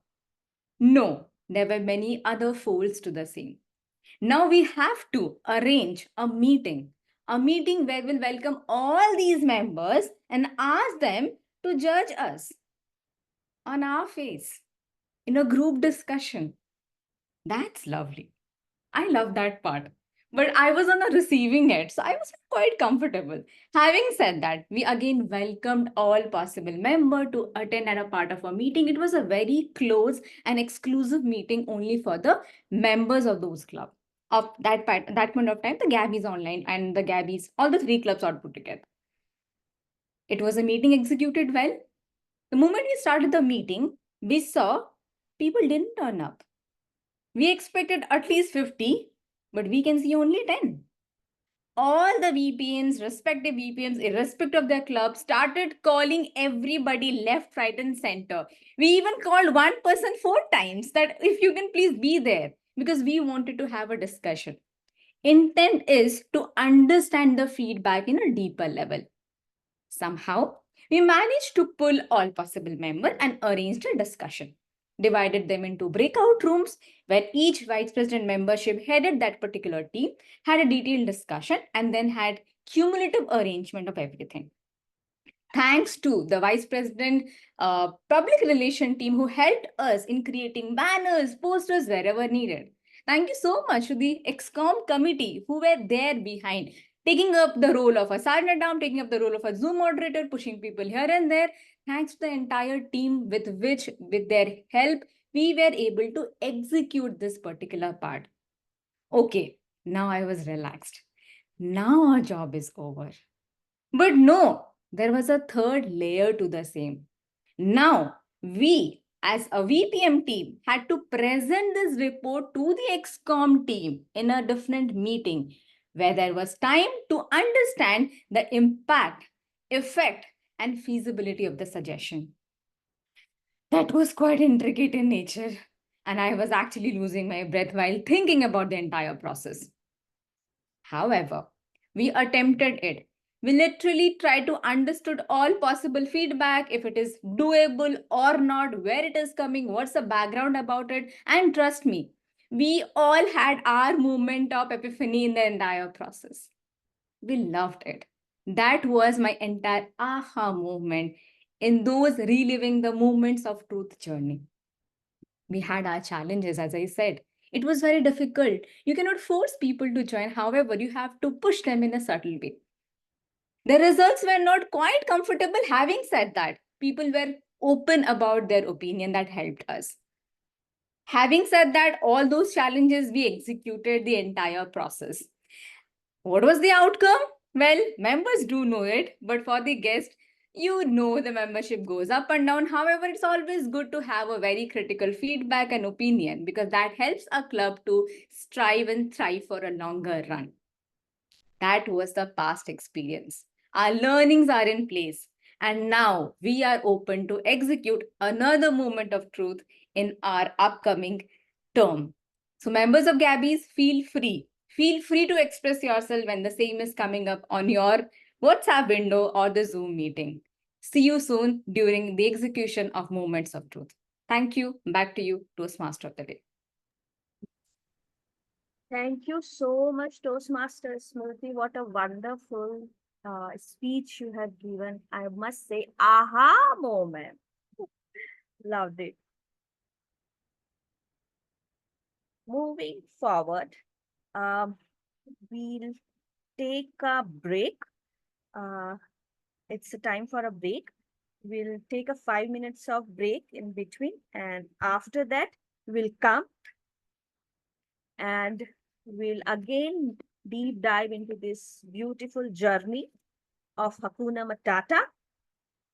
No, there were many other folds to the same. Now we have to arrange a meeting where we'll welcome all these members and ask them to judge us on our face in a group discussion. That's lovely. I love that part. But I was on the receiving end, so I was quite comfortable. Having said that, we again welcomed all possible members to attend at a part of a meeting. It was a very close and exclusive meeting only for the members of those clubs. Of that point of time, the Gabbys online and the Gabbys, all the 3 clubs are put together. It was a meeting executed well. The moment we started the meeting, we saw people didn't turn up. We expected at least 50, but we can see only 10. All the VPNs, respective VPNs, irrespective of their club, started calling everybody left, right, and center. We even called one person 4 times that if you can please be there, because we wanted to have a discussion. Intent is to understand the feedback in a deeper level. Somehow, we managed to pull all possible members and arranged a discussion. Divided them into breakout rooms where each vice president membership headed that particular team, had a detailed discussion, and then had cumulative arrangement of everything. Thanks to the vice president public relation team who helped us in creating banners, posters wherever needed. Thank you so much to the ExCom committee who were there behind, taking up the role of a sergeant arm, taking up the role of a Zoom moderator, pushing people here and there. Thanks to the entire team with their help, we were able to execute this particular part. Okay, now I was relaxed. Now our job is over. But no, there was a third layer to the same. Now, we as a VPM team had to present this report to the ExCom team in a different meeting where there was time to understand the impact, effect, and feasibility of the suggestion. That was quite intricate in nature, and I was actually losing my breath while thinking about the entire process. However, we attempted it. We literally tried to understand all possible feedback, if it is doable or not, where it is coming, what's the background about it. And trust me, we all had our moment of epiphany in the entire process. We loved it. That was my entire aha moment in those reliving the moments of truth journey. We had our challenges, as I said. It was very difficult. You cannot force people to join. However, you have to push them in a subtle way. The results were not quite comfortable. Having said that, people were open about their opinion. That helped us. Having said that, all those challenges, we executed the entire process. What was the outcome? Well, members do know it, but for the guest, you know the membership goes up and down. However, it's always good to have a very critical feedback and opinion because that helps a club to strive and thrive for a longer run. That was the past experience. Our learnings are in place. And now we are open to execute another moment of truth in our upcoming term. So members of Gabbys, feel free. Feel free to express yourself when the same is coming up on your WhatsApp window or the Zoom meeting. See you soon during the execution of Moments of Truth. Thank you. Back to you, Toastmaster of the Day. Thank you so much, Toastmaster Smruti. What a wonderful speech you have given. I must say, aha moment. Loved it. Moving forward, we'll take a break. It's a time for a break. We'll take a 5 minutes of break in between. And after that, we'll come and we'll again deep dive into this beautiful journey of Hakuna Matata.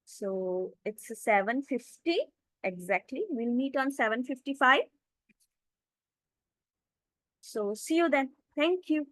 So it's 7:50 exactly. We'll meet on 7:55. So see you then. Thank you.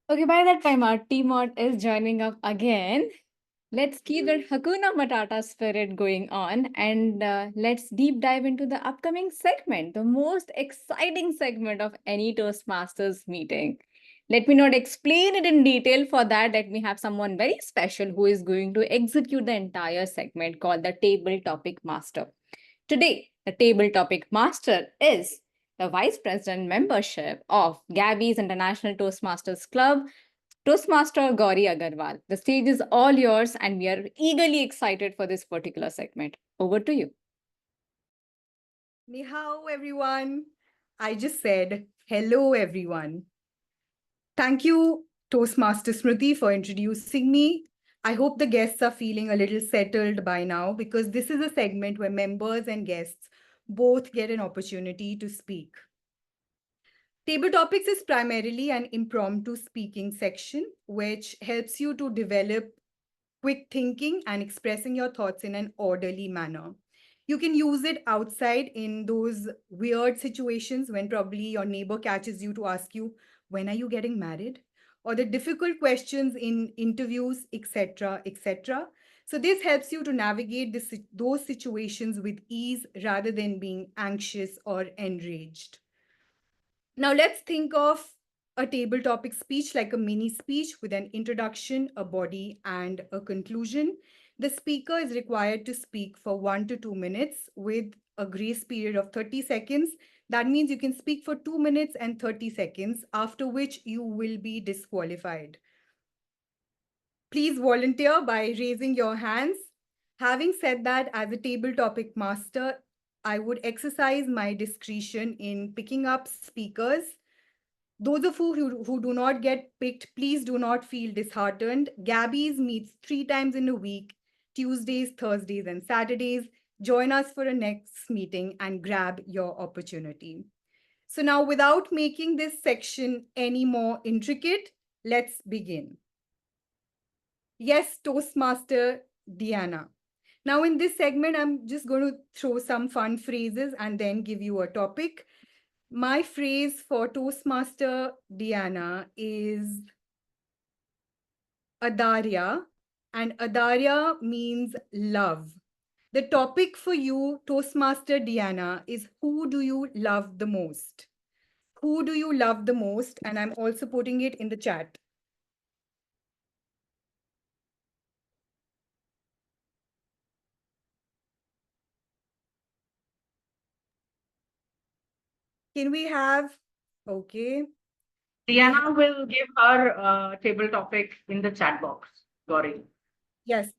Okay, by that time, our TMOD is joining up again. Let's keep that Hakuna Matata spirit going on and let's deep dive into the upcoming segment, the most exciting segment of any Toastmasters meeting. Let me not explain it in detail. For that, let me have someone very special who is going to execute the entire segment called the Table Topic Master. Today, the Table Topic Master is the Vice President membership of Gabbys International Toastmasters Club, Toastmaster Gauri Aggarwal. The stage is all yours and we are eagerly excited for this particular segment. Over to you. Ni hao, everyone. I just said hello, everyone. Thank you, Toastmaster Smruti, for introducing me. I hope the guests are feeling a little settled by now because this is a segment where members and guests both get an opportunity to speak. Table Topics is primarily an impromptu speaking section, which helps you to develop quick thinking and expressing your thoughts in an orderly manner. You can use it outside in those weird situations when probably your neighbor catches you to ask you, when are you getting married? Or the difficult questions in interviews, etc., etc. So this helps you to navigate those situations with ease rather than being anxious or enraged. Now let's think of a table topic speech like a mini speech with an introduction, a body, and a conclusion. The speaker is required to speak for 1 to 2 minutes with a grace period of 30 seconds. That means you can speak for 2 minutes and 30 seconds, after which you will be disqualified. Please volunteer by raising your hands. Having said that, as a table topic master, I would exercise my discretion in picking up speakers. Those of you who do not get picked, please do not feel disheartened. Gabbys meets 3 times in a week, Tuesdays, Thursdays, and Saturdays. Join us for a next meeting and grab your opportunity. So now, without making this section any more intricate, let's begin. Yes, Toastmaster Diana. Now in this segment, I'm just going to throw some fun phrases and then give you a topic. My phrase for Toastmaster Diana is Adarya, and Adarya means love. The topic for you, Toastmaster Diana, is who do you love the most? Who do you love the most? And I'm also putting it in the chat. Can we have, okay. Diana will give her table topic in the chat box. Gauri. Yes.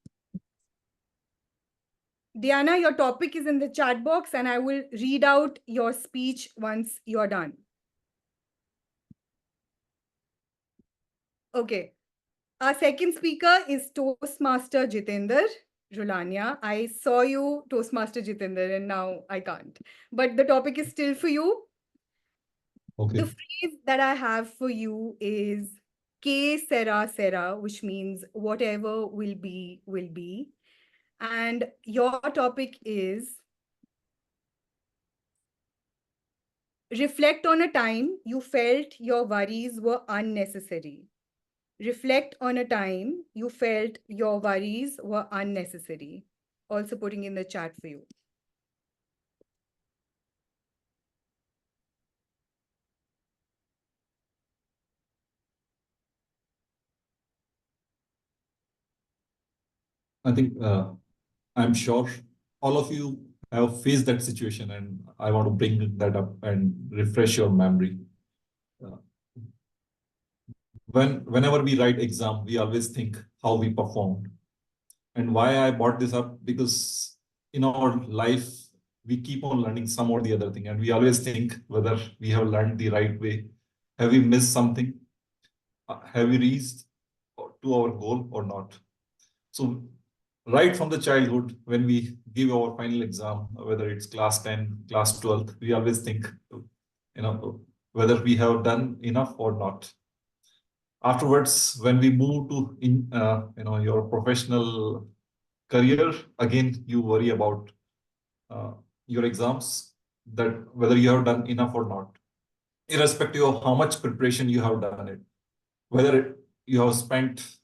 Diana, your topic is in the chat box and I will read out your speech once you're done. Okay. Our second speaker is Toastmaster Jitender Rulania. I saw you, Toastmaster Jitender, and now I can't. But the topic is still for you. Okay. The phrase that I have for you is Ke Sera Sera, which means whatever will be, will be. And your topic is reflect on a time you felt your worries were unnecessary. Reflect on a time you felt your worries were unnecessary. Also putting in the chat for you. I think I'm sure all of you I have faced that situation, and I want to bring that up and refresh your memory. Whenever we write exam, we always think how we performed. And why I brought this up, because in our life, we keep on learning some or the other thing, and we always think whether we have learned the right way. Have we missed something? Have we reached to our goal or not? So right from the childhood, when we give our final exam, whether it's class 10, class 12, we always think, whether we have done enough or not. Afterwards, when we move to your professional career, again, you worry about your exams, that whether you have done enough or not, irrespective of how much preparation you have done it, whether you have spent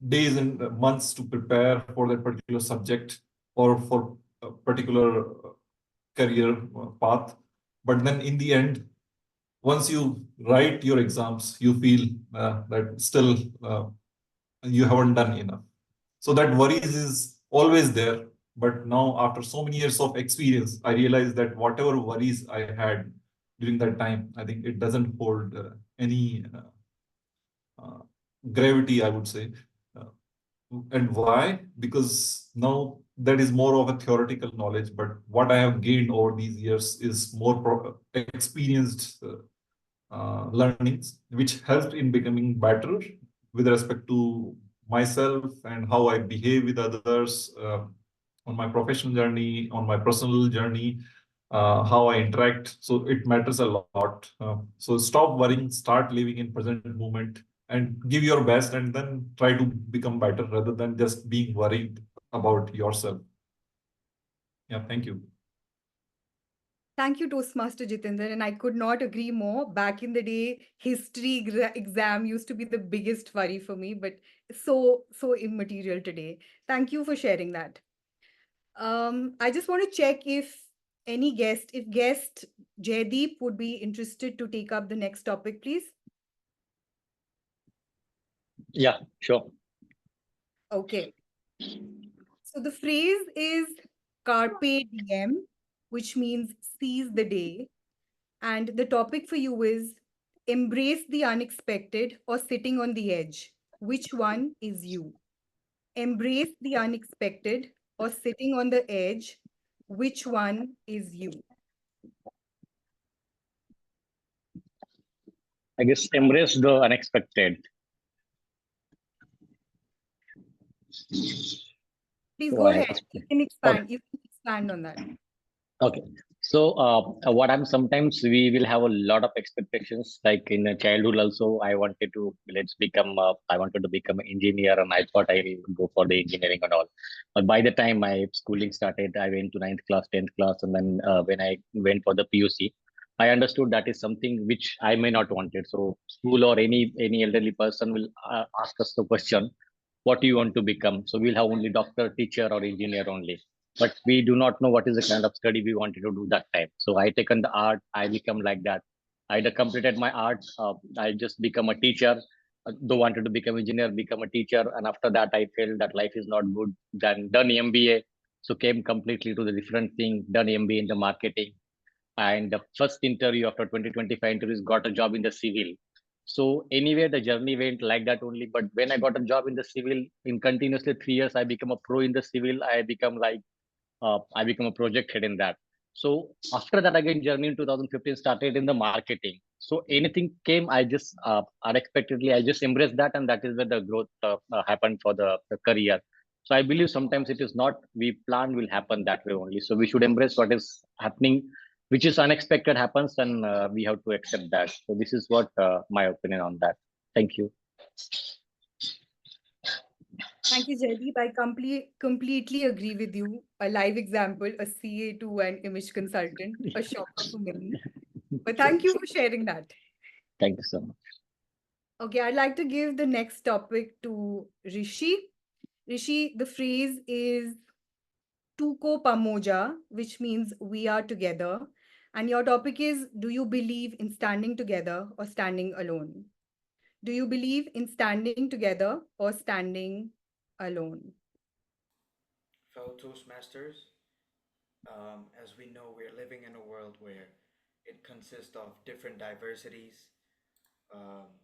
days and months to prepare for that particular subject or for a particular career path. But then in the end, once you write your exams, you feel that still you haven't done enough. So that worries is always there. But now, after so many years of experience, I realized that whatever worries I had during that time, I think it doesn't hold any gravity, I would say. And why? Because now that is more of a theoretical knowledge, but what I have gained over these years is more experienced learnings, which helped in becoming better with respect to myself and how I behave with others on my professional journey, on my personal journey, how I interact. So it matters a lot. So stop worrying, start living in present moment, and give your best, and then try to become better rather than just being worried about yourself. Yeah, thank you. Thank you, Toastmaster Jitendra. And I could not agree more. Back in the day, history exam used to be the biggest worry for me, but so immaterial today. Thank you for sharing that. I just want to check if guest Jaideep would be interested to take up the next topic, please. Yeah, sure. Okay. So the phrase is carpe diem, which means seize the day. And the topic for you is embrace the unexpected or sitting on the edge. Which one is you? Embrace the unexpected or sitting on the edge. Which one is you? I guess embrace the unexpected. Please go ahead. You can expand. Okay. You can expand on that. Okay. So what I'm sometimes we will have a lot of expectations. Like in childhood also, I wanted to I wanted to become an engineer, and I thought I will go for the engineering and all. But by the time my schooling started, I went to 9th class, 10th class, and then when I went for the PUC, I understood that is something which I may not wanted. So school or any elderly person will ask us the question, what do you want to become? So we'll have only doctor, teacher, or engineer only. But we do not know what is the kind of study we wanted to do that time. So I taken the art, I become like that. I completed my art, I just become a teacher. Though wanted to become engineer, become a teacher. And after that, I felt that life is not good. Then done MBA. So came completely to the different thing, done MBA in the marketing. And the first interview after 2025 interviews, got a job in the civil. So anyway, the journey went like that only. But when I got a job in the civil, in continuously 3 years, I become a pro in the civil. I become a project head in that. So after that, again, journey in 2015 started in the marketing. So anything came, I just unexpectedly, I just embraced that. And that is where the growth happened for the career. So I believe sometimes it is not we plan will happen that way only. So we should embrace what is happening, which is unexpected happens, and we have to accept that. So this is what my opinion on that. Thank you. Thank you, Jaideep. I completely agree with you. A live example, a CA to an image consultant, a shocker for many. But thank you for sharing that. Thank you so much. Okay, I'd like to give the next topic to Rishi. Rishi, the phrase is Tuko Pamoja, which means we are together. And your topic is, do you believe in standing together or standing alone? Do you believe in standing together or standing alone? Fellow Toastmasters, As we know, we're living in a world where it consists of different diversities.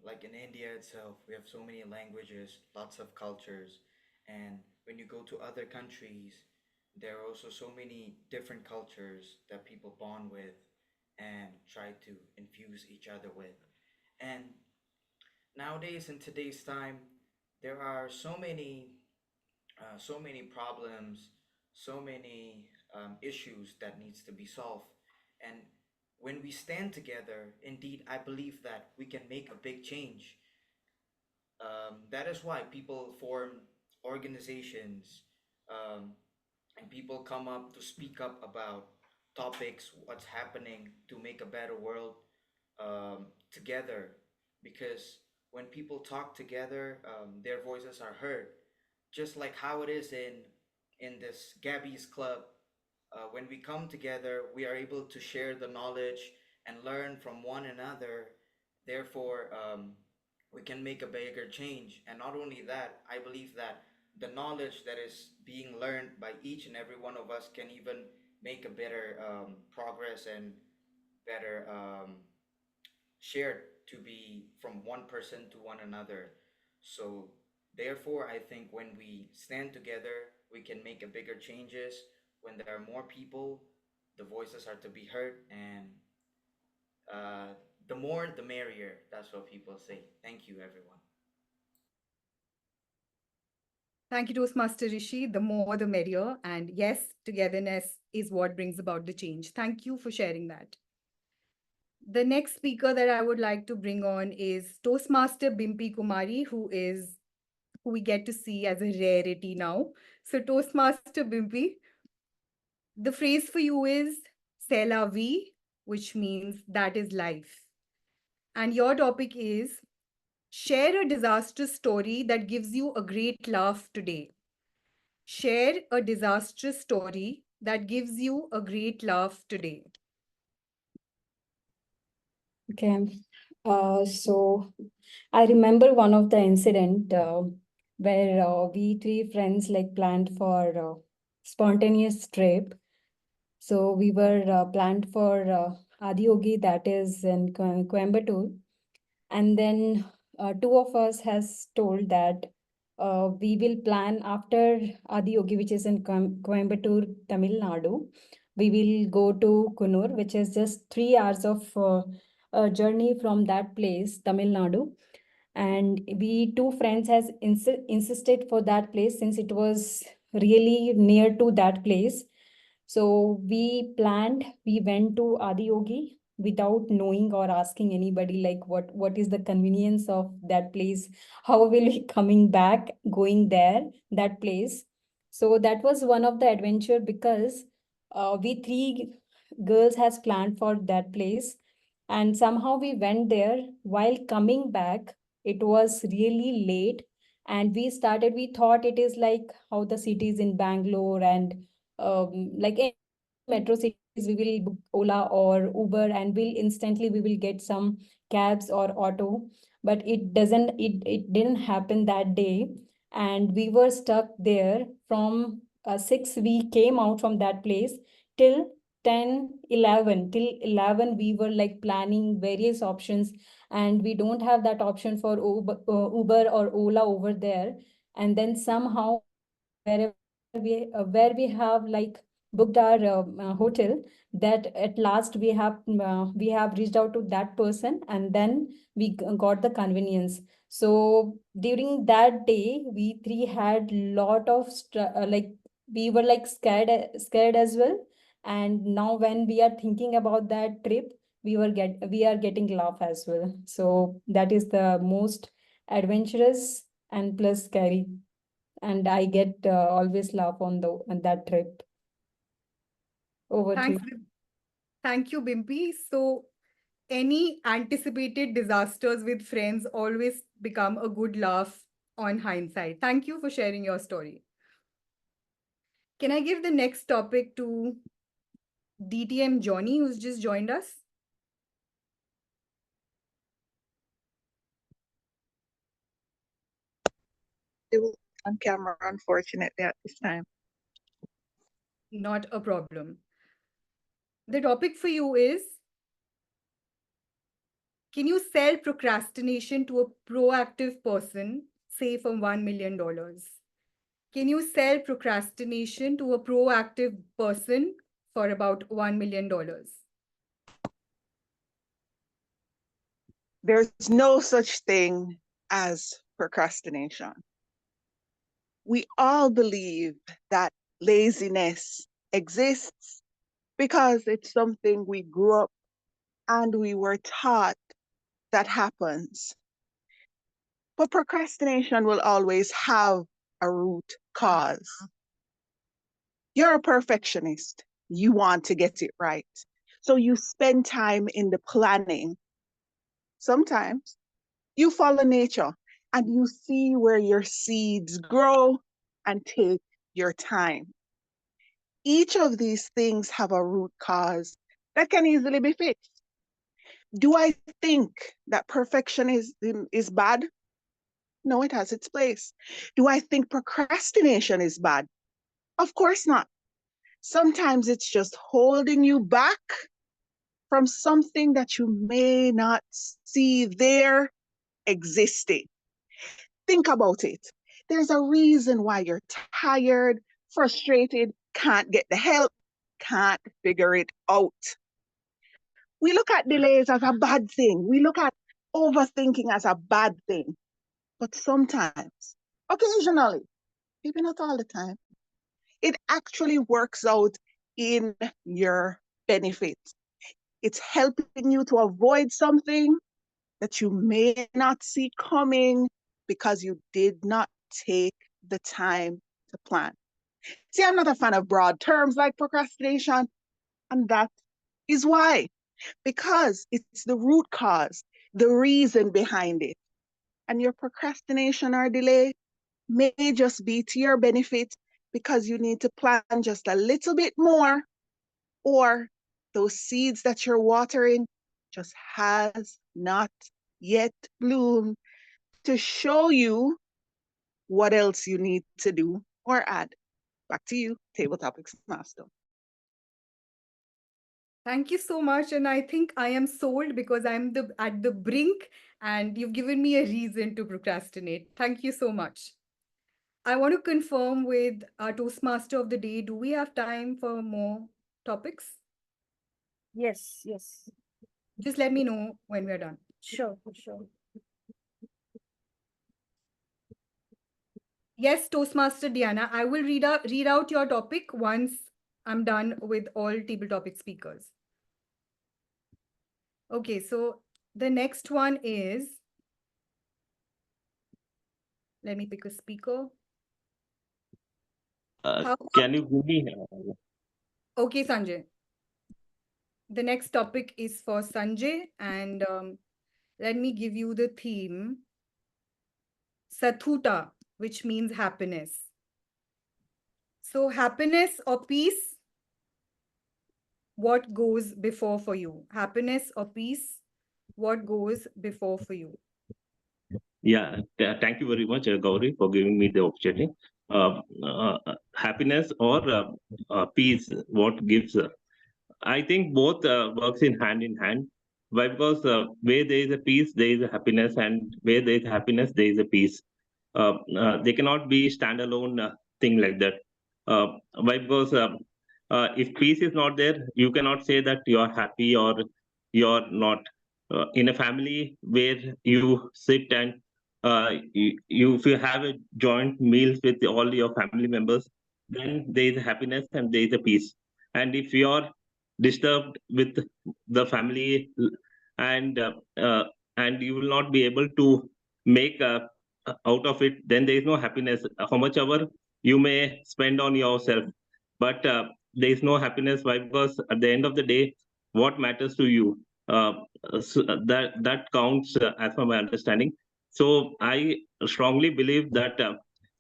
Like in India itself, we have so many languages, lots of cultures, and when you go to other countries, there are also so many different cultures that people bond with and try to infuse each other with. And nowadays, in today's time, there are so many problems, so many issues that needs to be solved. And when we stand together, indeed, I believe that we can make a big change. That is why people form organizations, um, and people come up to speak up about topics, what's happening to make a better world together. Because when people talk together, their voices are heard, just like how it is in this Gabbys club. When we come together, we are able to share the knowledge and learn from one another. Therefore, we can make a bigger change. And not only that, I believe that the knowledge that is being learned by each and every one of us can even make a better progress and better shared to be from one person to one another. So therefore, I think when we stand together, we can make a bigger changes. When there are more people, the voices are to be heard, and the more, the merrier. That's what people say. Thank you, everyone. Thank you, Toastmaster Rishi. The more, the merrier. And yes, togetherness is what brings about the change. Thank you for sharing that. The next speaker that I would like to bring on is Toastmaster Bimpi Kumari, who we get to see as a rarity now. So Toastmaster Bimpi, the phrase for you is C'est la vie, which means that is life. And your topic is share a disastrous story that gives you a great laugh today. Share a disastrous story that gives you a great laugh today. Okay. So I remember one of the incident where we three friends like planned for spontaneous trip. So we were planned for Adiyogi, that is in Coimbatore. And then two of us has told that we will plan after Adiyogi, which is in Coimbatore, Tamil Nadu. We will go to Kunur, which is just 3 hours of journey from that place, Tamil Nadu. And we two friends has insisted for that place since it was really near to that place. So we planned, we went to Adiyogi without knowing or asking anybody like what is the convenience of that place, how will we coming back going there, that place. So that was one of the adventure because we three girls has planned for that place, and somehow we went there. While coming back, it was really late, and we thought it is like how the cities in Bangalore and like any metro cities, we will book Ola or Uber and we will get some cabs or auto. But it didn't happen that day. And we were stuck there from 6, we came out from that place till 10, 11. Till 11, we were like planning various options, and we don't have that option for Uber or Ola over there. And then somehow wherever where we have like booked our hotel, that at last we have reached out to that person, and then we got the convenience. So during that day we three had lot of like we were like scared as well. And now when we are thinking about that trip, we are getting laugh as well. So that is the most adventurous and plus scary, and I get always laugh on that trip. Over to you. Thank you, Bimpi. So any anticipated disasters with friends always become a good laugh on hindsight. Thank you for sharing your story. Can I give the next topic to DTM Johnny, who's just joined us? On camera, unfortunately, at this time. Not a problem. The topic for you is, can you sell procrastination to a proactive person, say for $1 million? Can you sell procrastination to a proactive person for about $1 million? There's no such thing as procrastination. We all believe that laziness exists because it's something we grew up and we were taught that happens. But procrastination will always have a root cause. You're a perfectionist. You want to get it right. So you spend time in the planning. Sometimes you follow nature and you see where your seeds grow and take your time. Each of these things have a root cause that can easily be fixed. Do I think that perfectionism is bad? No, it has its place. Do I think procrastination is bad? Of course not. Sometimes it's just holding you back from something that you may not see there existing. Think about it. There's a reason why you're tired, frustrated, can't get the help, can't figure it out. We look at delays as a bad thing. We look at overthinking as a bad thing. But sometimes, occasionally, maybe not all the time, it actually works out in your benefit. It's helping you to avoid something that you may not see coming because you did not take the time to plan. See, I'm not a fan of broad terms like procrastination, and that is why. Because it's the root cause, the reason behind it. And your procrastination or delay may just be to your benefit because you need to plan just a little bit more, or those seeds that you're watering just has not yet bloomed to show you what else you need to do or add. Back to you, Table Topics Master. Thank you so much. And I think I am sold because I'm at the brink and you've given me a reason to procrastinate. Thank you so much. I want to confirm with our Toastmaster of the day, do we have time for more topics? Yes, yes. Just let me know when we're done. Sure, sure. Yes, Toastmaster Diana, I will read out your topic once I'm done with all table topic speakers. Okay, so the next one is, let me pick a speaker. Can you give me? Okay, Sanjay. The next topic is for Sanjay, and let me give you the theme. Sathuta, which means happiness. So happiness or peace, what goes before for you? Happiness or peace, what goes before for you? Yeah, thank you very much, Gauri, for giving me the opportunity. Happiness or peace, what gives? I think both works in hand. Why? Because where there is a peace, there is a happiness, and where there is happiness, there is a peace. They cannot be standalone thing like that. Why? Because if peace is not there, you cannot say that you are happy or you're not. In a family where you sit and if you have a joint meals with all your family members, then there is a happiness and there is a peace. And if you are disturbed with the family and you will not be able to make out of it, then there is no happiness. How much ever you may spend on yourself, but there is no happiness. Why? Because at the end of the day, what matters to you, that counts as per my understanding. So I strongly believe that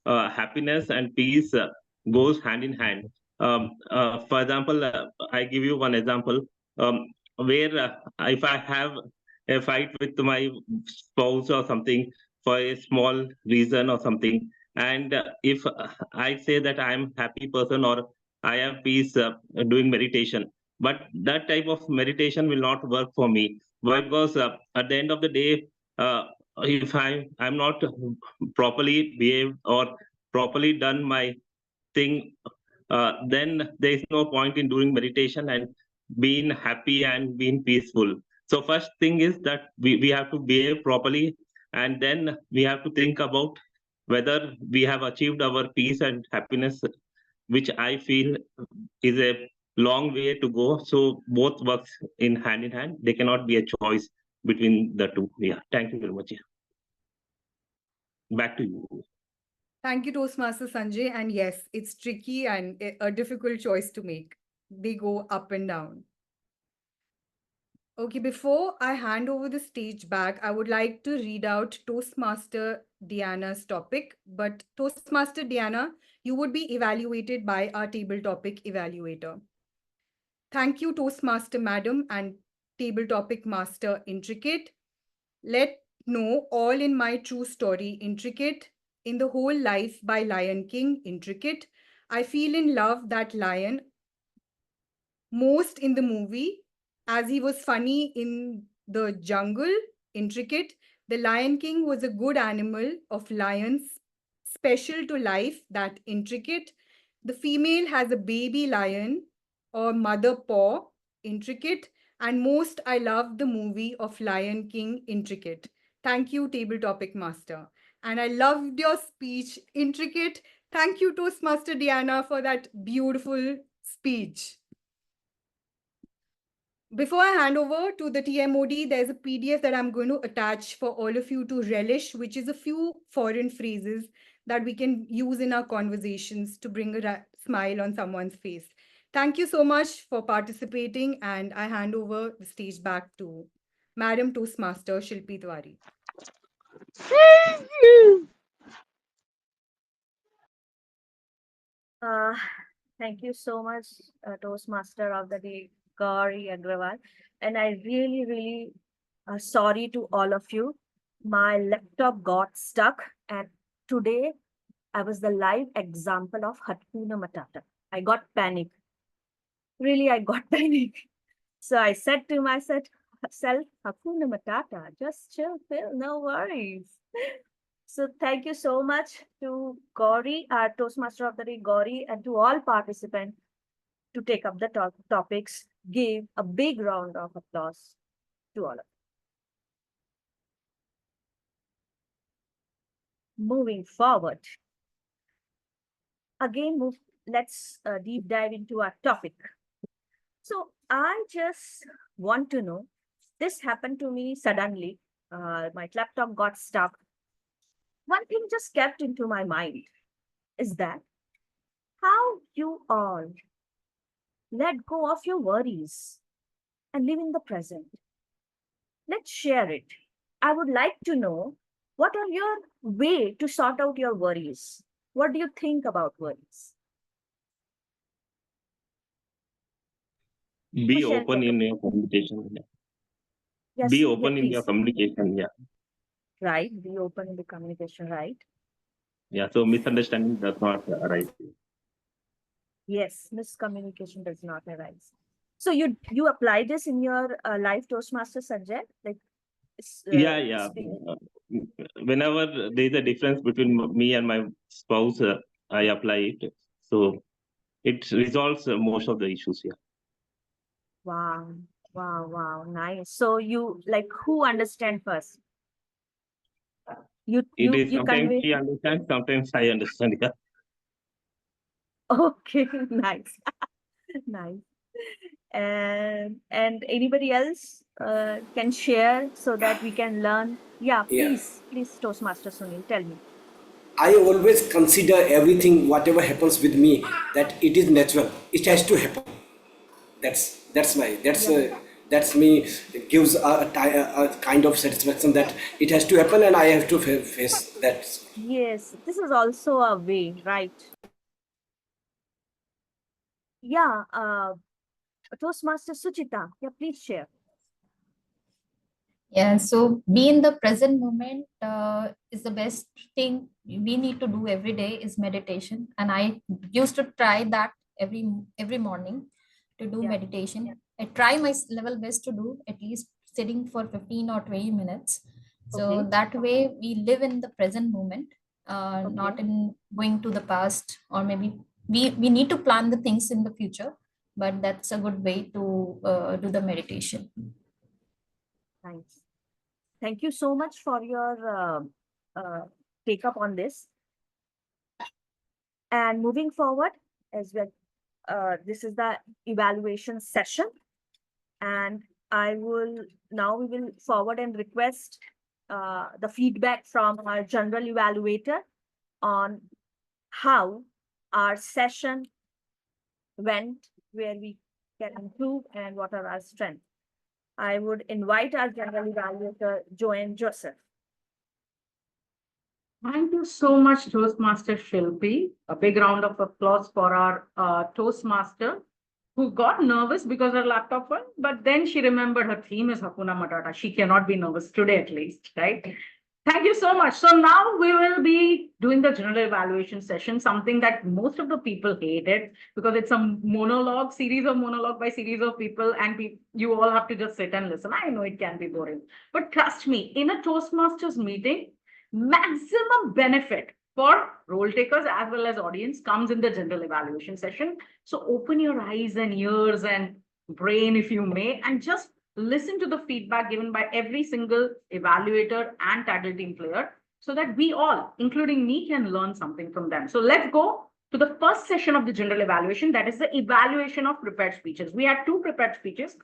happiness and peace goes hand in hand. For example, I give you one example where if I have a fight with my spouse or something for a small reason or something, and if I say that I am happy person or I have peace doing meditation, but that type of meditation will not work for me. Why? Because at the end of the day, if I'm not properly behaved or properly done my thing, then there is no point in doing meditation and being happy and being peaceful. So first thing is that we have to behave properly, and then we have to think about whether we have achieved our peace and happiness, which I feel is a long way to go. So both works in hand. They cannot be a choice between the two. Yeah. Thank you very much. Back to you. Thank you, Toastmaster Sanjay. And yes, it's tricky and a difficult choice to make. They go up and down. Okay, before I hand over the stage back, I would like to read out Toastmaster Diana's topic. But Toastmaster Diana, you would be evaluated by our table topic evaluator. Thank you, Toastmaster Madam and table topic master Intricate. Let know all in my true story Intricate. In the whole life by Lion King Intricate. I feel in love that lion most in the movie as he was funny in the jungle Intricate. The Lion King was a good animal of lions, special to life that Intricate. The female has a baby lion or mother paw Intricate. And most I love the movie of Lion King Intricate. Thank you, table topic master. And I loved your speech, Intricate. Thank you, Toastmaster Diana, for that beautiful speech. Before I hand over to the TMOD, there's a PDF that I'm going to attach for all of you to relish, which is a few foreign phrases that we can use in our conversations to bring a smile on someone's face. Thank you so much for participating, and I hand over the stage back to Madam Toastmaster Shilpi Tiwari. Thank you so much, Toastmaster of the day, Gauri Aggarwal. And I really sorry to all of you. My laptop got stuck, and today I was the live example of Hakuna Matata. I got panic. Really, I got panic. So I said to myself, Hakuna Matata, just chill, Phil, no worries. So thank you so much to Gauri, our Toastmaster of the day, Gauri, and to all participants to take up the topics. Give a big round of applause to all of you. Moving forward. Again, let's deep dive into our topic. So I just want to know, this happened to me suddenly. My laptop got stuck. One thing just kept into my mind is that how you all let go of your worries and live in the present. Let's share it. I would like to know, what are your way to sort out your worries? What do you think about worries? Be open in your communication. Yes, be open in please. your communication. Yeah. Right. Be open in the communication. Right. Yeah. So misunderstanding does not arise. Yes, miscommunication does not arise. So you apply this in your life, Toastmaster Sanjay? Like, Yeah. Whenever there is a difference between me and my spouse, I apply it. So it resolves most of the issues here. Wow, nice. So you, like, who understand first? You Sometimes convey. she understands, sometimes I understand. Yeah. Okay, nice. Nice. And anybody else can share so that we can learn. Yeah, please, Toastmaster Sunil, tell me. I always consider everything, whatever happens with me, that it is natural. It has to happen. That's me. It gives a kind of satisfaction that it has to happen, and I have to face that. Yes, this is also a way, right? Yeah, Toastmaster Suchita, yeah, please share. Yeah, so be in the present moment is the best thing we need to do every day is meditation. And I used to try that every morning. to do meditation. I try my level best to do at least sitting for 15 or 20 minutes. So Okay. that way we live in the present moment, not in going to the past, or maybe we need to plan the things in the future, but that's a good way to do the meditation. Thanks. Thank you so much for your take up on this. And moving forward, as well, this is the evaluation session, and we will forward and request the feedback from our general evaluator on how our session went, where we can improve, and what are our strengths. I would invite our general evaluator, Joane Joseph. Thank you so much, Toastmaster Shilpi. A big round of applause for our Toastmaster, who got nervous because her laptop went, but then she remembered her theme is Hakuna Matata. She cannot be nervous today, at least, right? Thank you so much. So now we will be doing the general evaluation session, something that most of the people hated because it's a monologue, series of monologue by series of people, and you all have to just sit and listen. I know it can be boring, but trust me, in a Toastmasters meeting, maximum benefit for role takers as well as audience comes in the general evaluation session. So open your eyes and ears and brain, if you may, and just listen to the feedback given by every single evaluator and TAGL team player so that we all, including me, can learn something from them. So let's go to the first session of the general evaluation, that is the evaluation of prepared speeches. We had 2 prepared speeches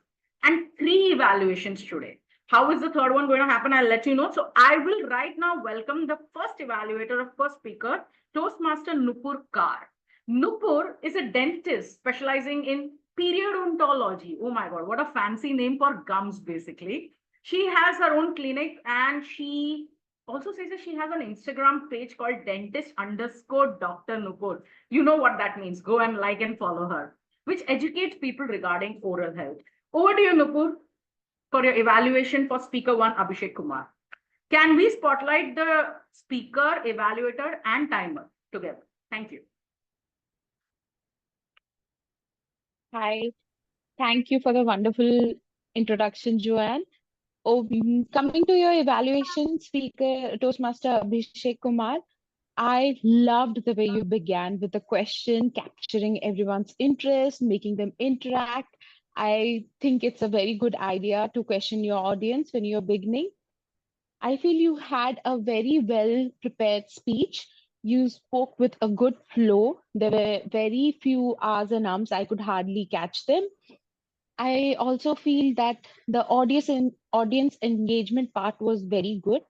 and 3 evaluations today. How is the third one going to happen? I'll let you know. So I will right now welcome the first evaluator of first speaker, Toastmaster Nupur Kar. Nupur is a dentist specializing in periodontology. Oh my God, what a fancy name for gums, basically. She has her own clinic, and she also says that she has an Instagram page called dentist_Dr. Nupur. You know what that means. Go and like and follow her, which educates people regarding oral health. Over to you, Nupur, for your evaluation for speaker 1, Abhishek Kumar. Can we spotlight the speaker, evaluator, and timer together? Thank you. Hi, thank you for the wonderful introduction, Joanne. Coming to your evaluation, speaker Toastmaster Abhishek Kumar, I loved the way you began with the question, capturing everyone's interest, making them interact. I think it's a very good idea to question your audience when you're beginning. I feel you had a very well prepared speech. You spoke with a good flow. There were very few ahs and ums. I could hardly catch them. I also feel that the audience engagement part was very good.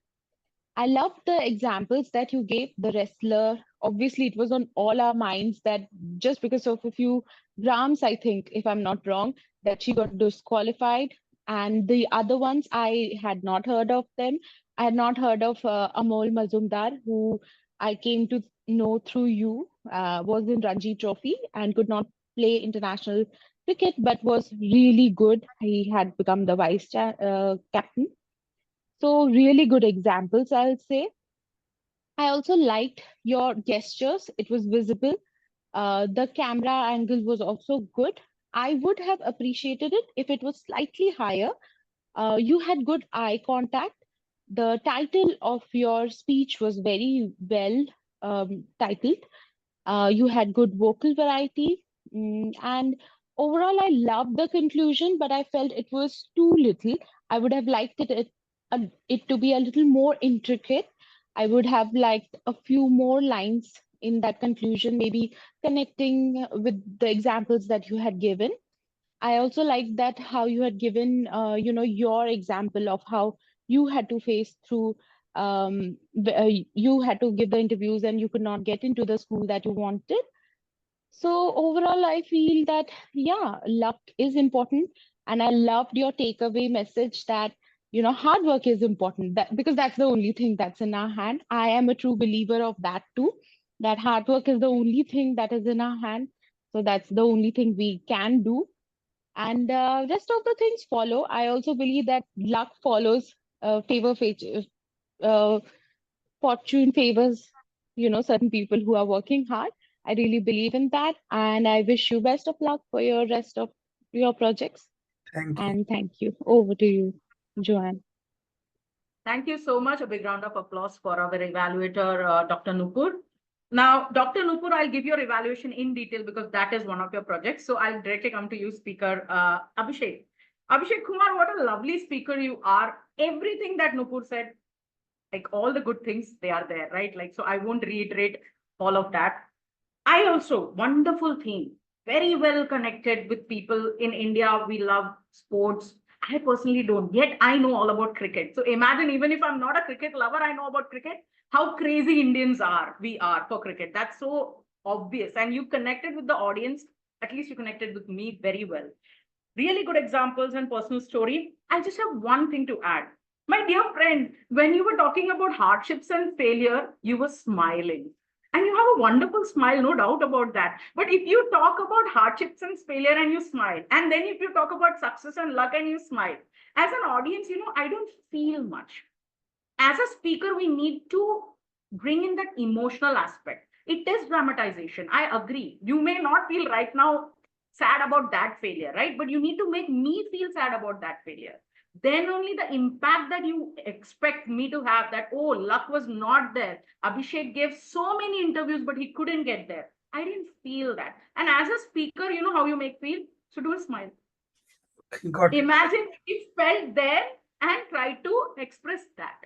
I loved the examples that you gave. The wrestler, obviously, it was on all our minds that just because of a few grams, I think, if I'm not wrong, that she got disqualified. And the other ones, I had not heard of them. I had not heard of Amol Mazumdar, who I came to know through you, was in Ranji Trophy and could not play international cricket, but was really good. He had become the vice captain. So really good examples, I'll say. I also liked your gestures. It was visible. The camera angle was also good. I would have appreciated it if it was slightly higher. You had good eye contact. The title of your speech was very well titled. You had good vocal variety. And overall, I loved the conclusion, but I felt it was too little. I would have liked it to be a little more intricate. I would have liked a few more lines in that conclusion, maybe connecting with the examples that you had given. I also like that how you had given, your example of how you had to face through, you had to give the interviews and you could not get into the school that you wanted. So overall, I feel that, yeah, luck is important. And I loved your takeaway message that, hard work is important because that's the only thing that's in our hand. I am a true believer of that too, that hard work is the only thing that is in our hand. So that's the only thing we can do. And rest of the things follow. I also believe that luck follows, fortune favors, certain people who are working hard. I really believe in that. And I wish you best of luck for your rest of your projects. Thank you. And thank you. Over to you, Joanne. Thank you so much. A big round of applause for our evaluator, Dr. Nupur. Now, Dr. Nupur, I'll give your evaluation in detail because that is one of your projects. So I'll directly come to you, Speaker Abhishek. Abhishek Kumar, what a lovely speaker you are. Everything that Nupur said, like all the good things, they are there, right? Like, so I won't reiterate all of that. I also, wonderful theme, very well connected with people in India. We love sports. I personally don't, yet I know all about cricket. So imagine, even if I'm not a cricket lover, I know about cricket, how crazy Indians are, we are for cricket. That's so obvious. And you connected with the audience, at least you connected with me very well. Really good examples and personal story. I just have one thing to add. My dear friend, when you were talking about hardships and failure, you were smiling. And you have a wonderful smile, no doubt about that. But if you talk about hardships and failure and you smile, and then if you talk about success and luck and you smile, as an audience, I don't feel much. As a speaker, we need to bring in that emotional aspect. It is dramatization. I agree. You may not feel right now sad about that failure, right? But you need to make me feel sad about that failure. Then only the impact that you expect me to have, that, oh, luck was not there. Abhishek gave so many interviews, but he couldn't get there. I didn't feel that. And as a speaker, you know how you make feel? So do a smile. Imagine if felt there and try to express that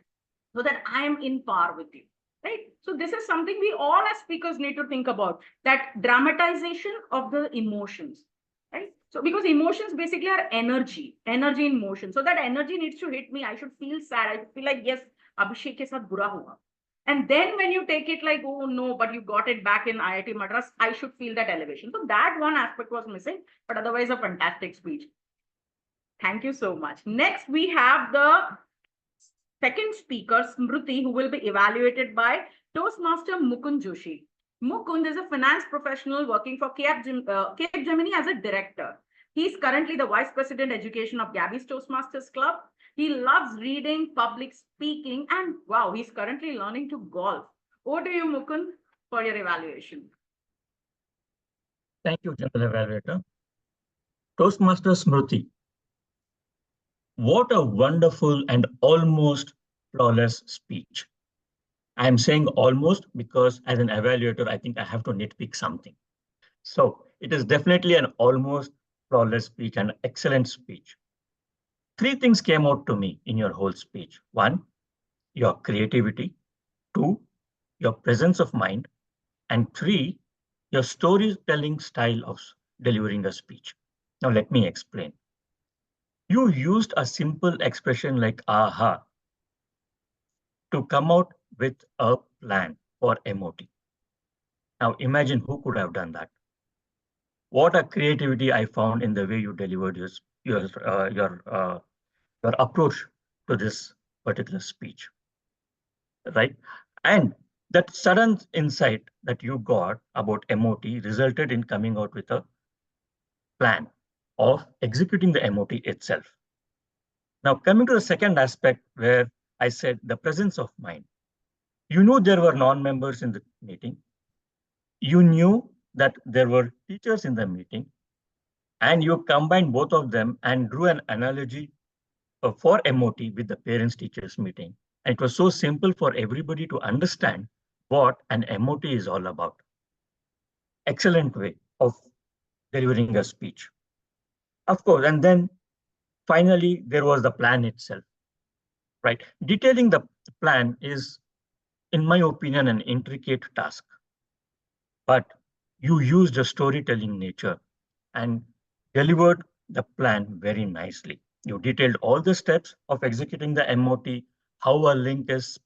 so that I am in par with you. Right? So this is something we all as speakers need to think about, that dramatization of the emotions. Right? So because emotions basically are energy in motion. So that energy needs to hit me. I should feel sad. I feel like, yes, Abhishek ke saath bura hua. And then when you take it like, oh no, but you got it back in IIT Madras, I should feel that elevation. So that one aspect was missing, but otherwise a fantastic speech. Thank you so much. Next, we have the second speaker, Smruti, who will be evaluated by Toastmaster Mukund Joshi. Mukund is a finance professional working for Capgemini as a director. He's currently the Vice President Education of Gabbys Toastmasters Club. He loves reading, public speaking, and wow, he's currently learning to golf. Over to you, Mukund, for your evaluation. Thank you, General Evaluator. Toastmaster Smruti. What a wonderful and almost flawless speech. I'm saying almost because as an evaluator, I think I have to nitpick something. So it is definitely an almost flawless speech and excellent speech. Three things came out to me in your whole speech. One, your creativity. Two, your presence of mind. And three, your storytelling style of delivering a speech. Now let me explain. You used a simple expression like aha to come out with a plan for MOT. Now imagine who could have done that. What a creativity I found in the way you delivered your approach to this particular speech, right? And that sudden insight that you got about MOT resulted in coming out with a plan of executing the MOT itself. Now, coming to the second aspect where I said the presence of mind. You knew there were non-members in the meeting. You knew that there were teachers in the meeting, and you combined both of them and drew an analogy for MOT with the parents-teachers meeting. And it was so simple for everybody to understand what an MOT is all about. Excellent way of delivering a speech. Of course, and then finally, there was the plan itself, right? Detailing the plan is, in my opinion, an intricate task. But you used a storytelling nature and delivered the plan very nicely. You detailed all the steps of executing the MOT, how a link is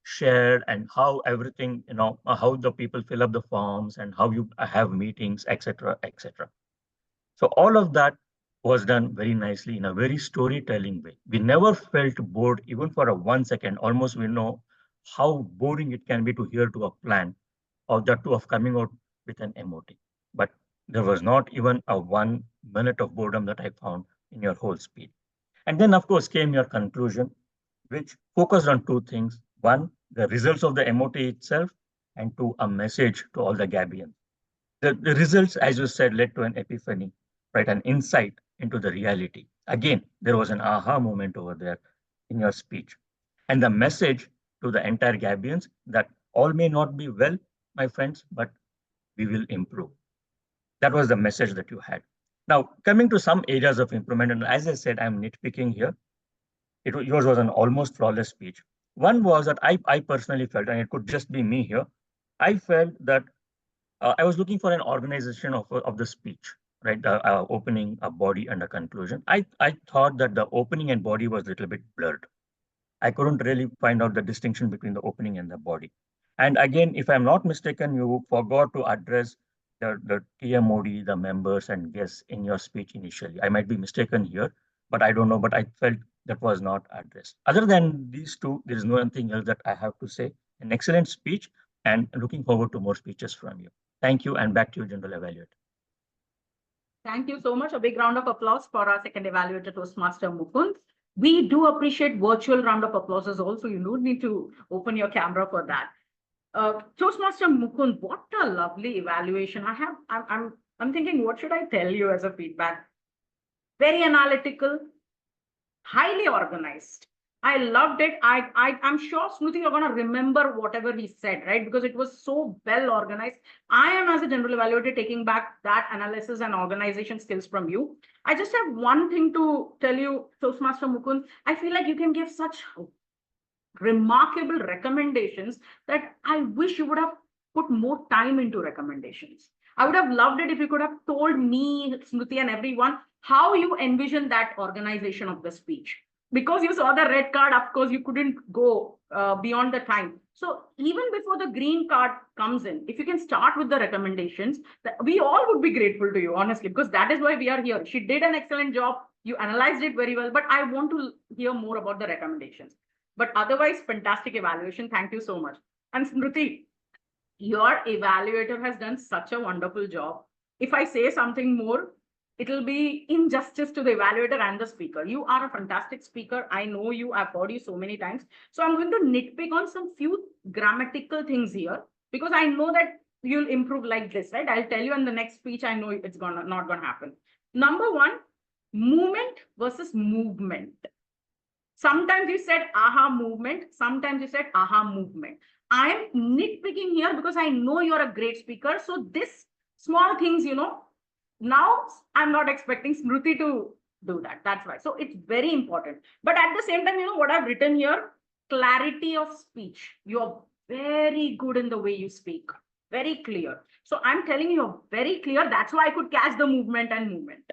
shared, and how everything, how the people fill up the forms and how you have meetings, etc., etc. So all of that was done very nicely in a very storytelling way. We never felt bored, even for a 1 second. Almost we know how boring it can be to hear to a plan or that of coming out with an MOT. But there was not even a 1 minute of boredom that I found in your whole speech. And then, of course, came your conclusion, which focused on two things. One, the results of the MOT itself, and two, a message to all the Gabbians. The results, as you said, led to an epiphany. right? An insight into the reality. Again, there was an aha moment over there in your speech. And the message to the entire Gabbians that all may not be well, my friends, but we will improve. That was the message that you had. Now, coming to some areas of improvement, and as I said, I'm nitpicking here. Yours was an almost flawless speech. One was that I personally felt, and it could just be me here, I felt that I was looking for an organization of the speech, right? The opening, a body, and a conclusion. I thought that the opening and body was a little bit blurred. I couldn't really find out the distinction between the opening and the body. And again, if I'm not mistaken, you forgot to address the TMOD, the members and guests in your speech initially. I might be mistaken here, but I don't know, but I felt that was not addressed. Other than these two, there is nothing else that I have to say. An excellent speech and looking forward to more speeches from you. Thank you, and back to you, General Evaluator. Thank you so much. A big round of applause for our second evaluator, Toastmaster Mukund. We do appreciate virtual round of applauses also. You don't need to open your camera for that. Toastmaster Mukund, what a lovely evaluation. I'm thinking, what should I tell you as a feedback? Very analytical, highly organized. I loved it. I'm sure, Smruti, you're going to remember whatever he said, right? Because it was so well organized. I am, as a general evaluator, taking back that analysis and organization skills from you. I just have one thing to tell you, Toastmaster Mukund. I feel like you can give such remarkable recommendations that I wish you would have put more time into recommendations. I would have loved it if you could have told me, Smruti, and everyone how you envision that organization of the speech. Because you saw the red card, of course, you couldn't go beyond the time. So even before the green card comes in, if you can start with the recommendations, we all would be grateful to you, honestly, because that is why we are here. She did an excellent job. You analyzed it very well, but I want to hear more about the recommendations. But otherwise, fantastic evaluation. Thank you so much. And Smruti, your evaluator has done such a wonderful job. If I say something more, it'll be injustice to the evaluator and the speaker. You are a fantastic speaker. I know you. I've heard you so many times. So I'm going to nitpick on some few grammatical things here, because I know that you'll improve like this, right? I'll tell you in the next speech. I know it's not gonna happen. Number one, movement versus movement. Sometimes you said aha movement. Sometimes you said aha movement. I'm nitpicking here because I know you're a great speaker. So this small things, now I'm not expecting Smruti to do that. That's why. So it's very important. But at the same time, what I've written here, clarity of speech. You're very good in the way you speak. Very clear. So I'm telling you, you're very clear. That's why I could catch the movement and movement.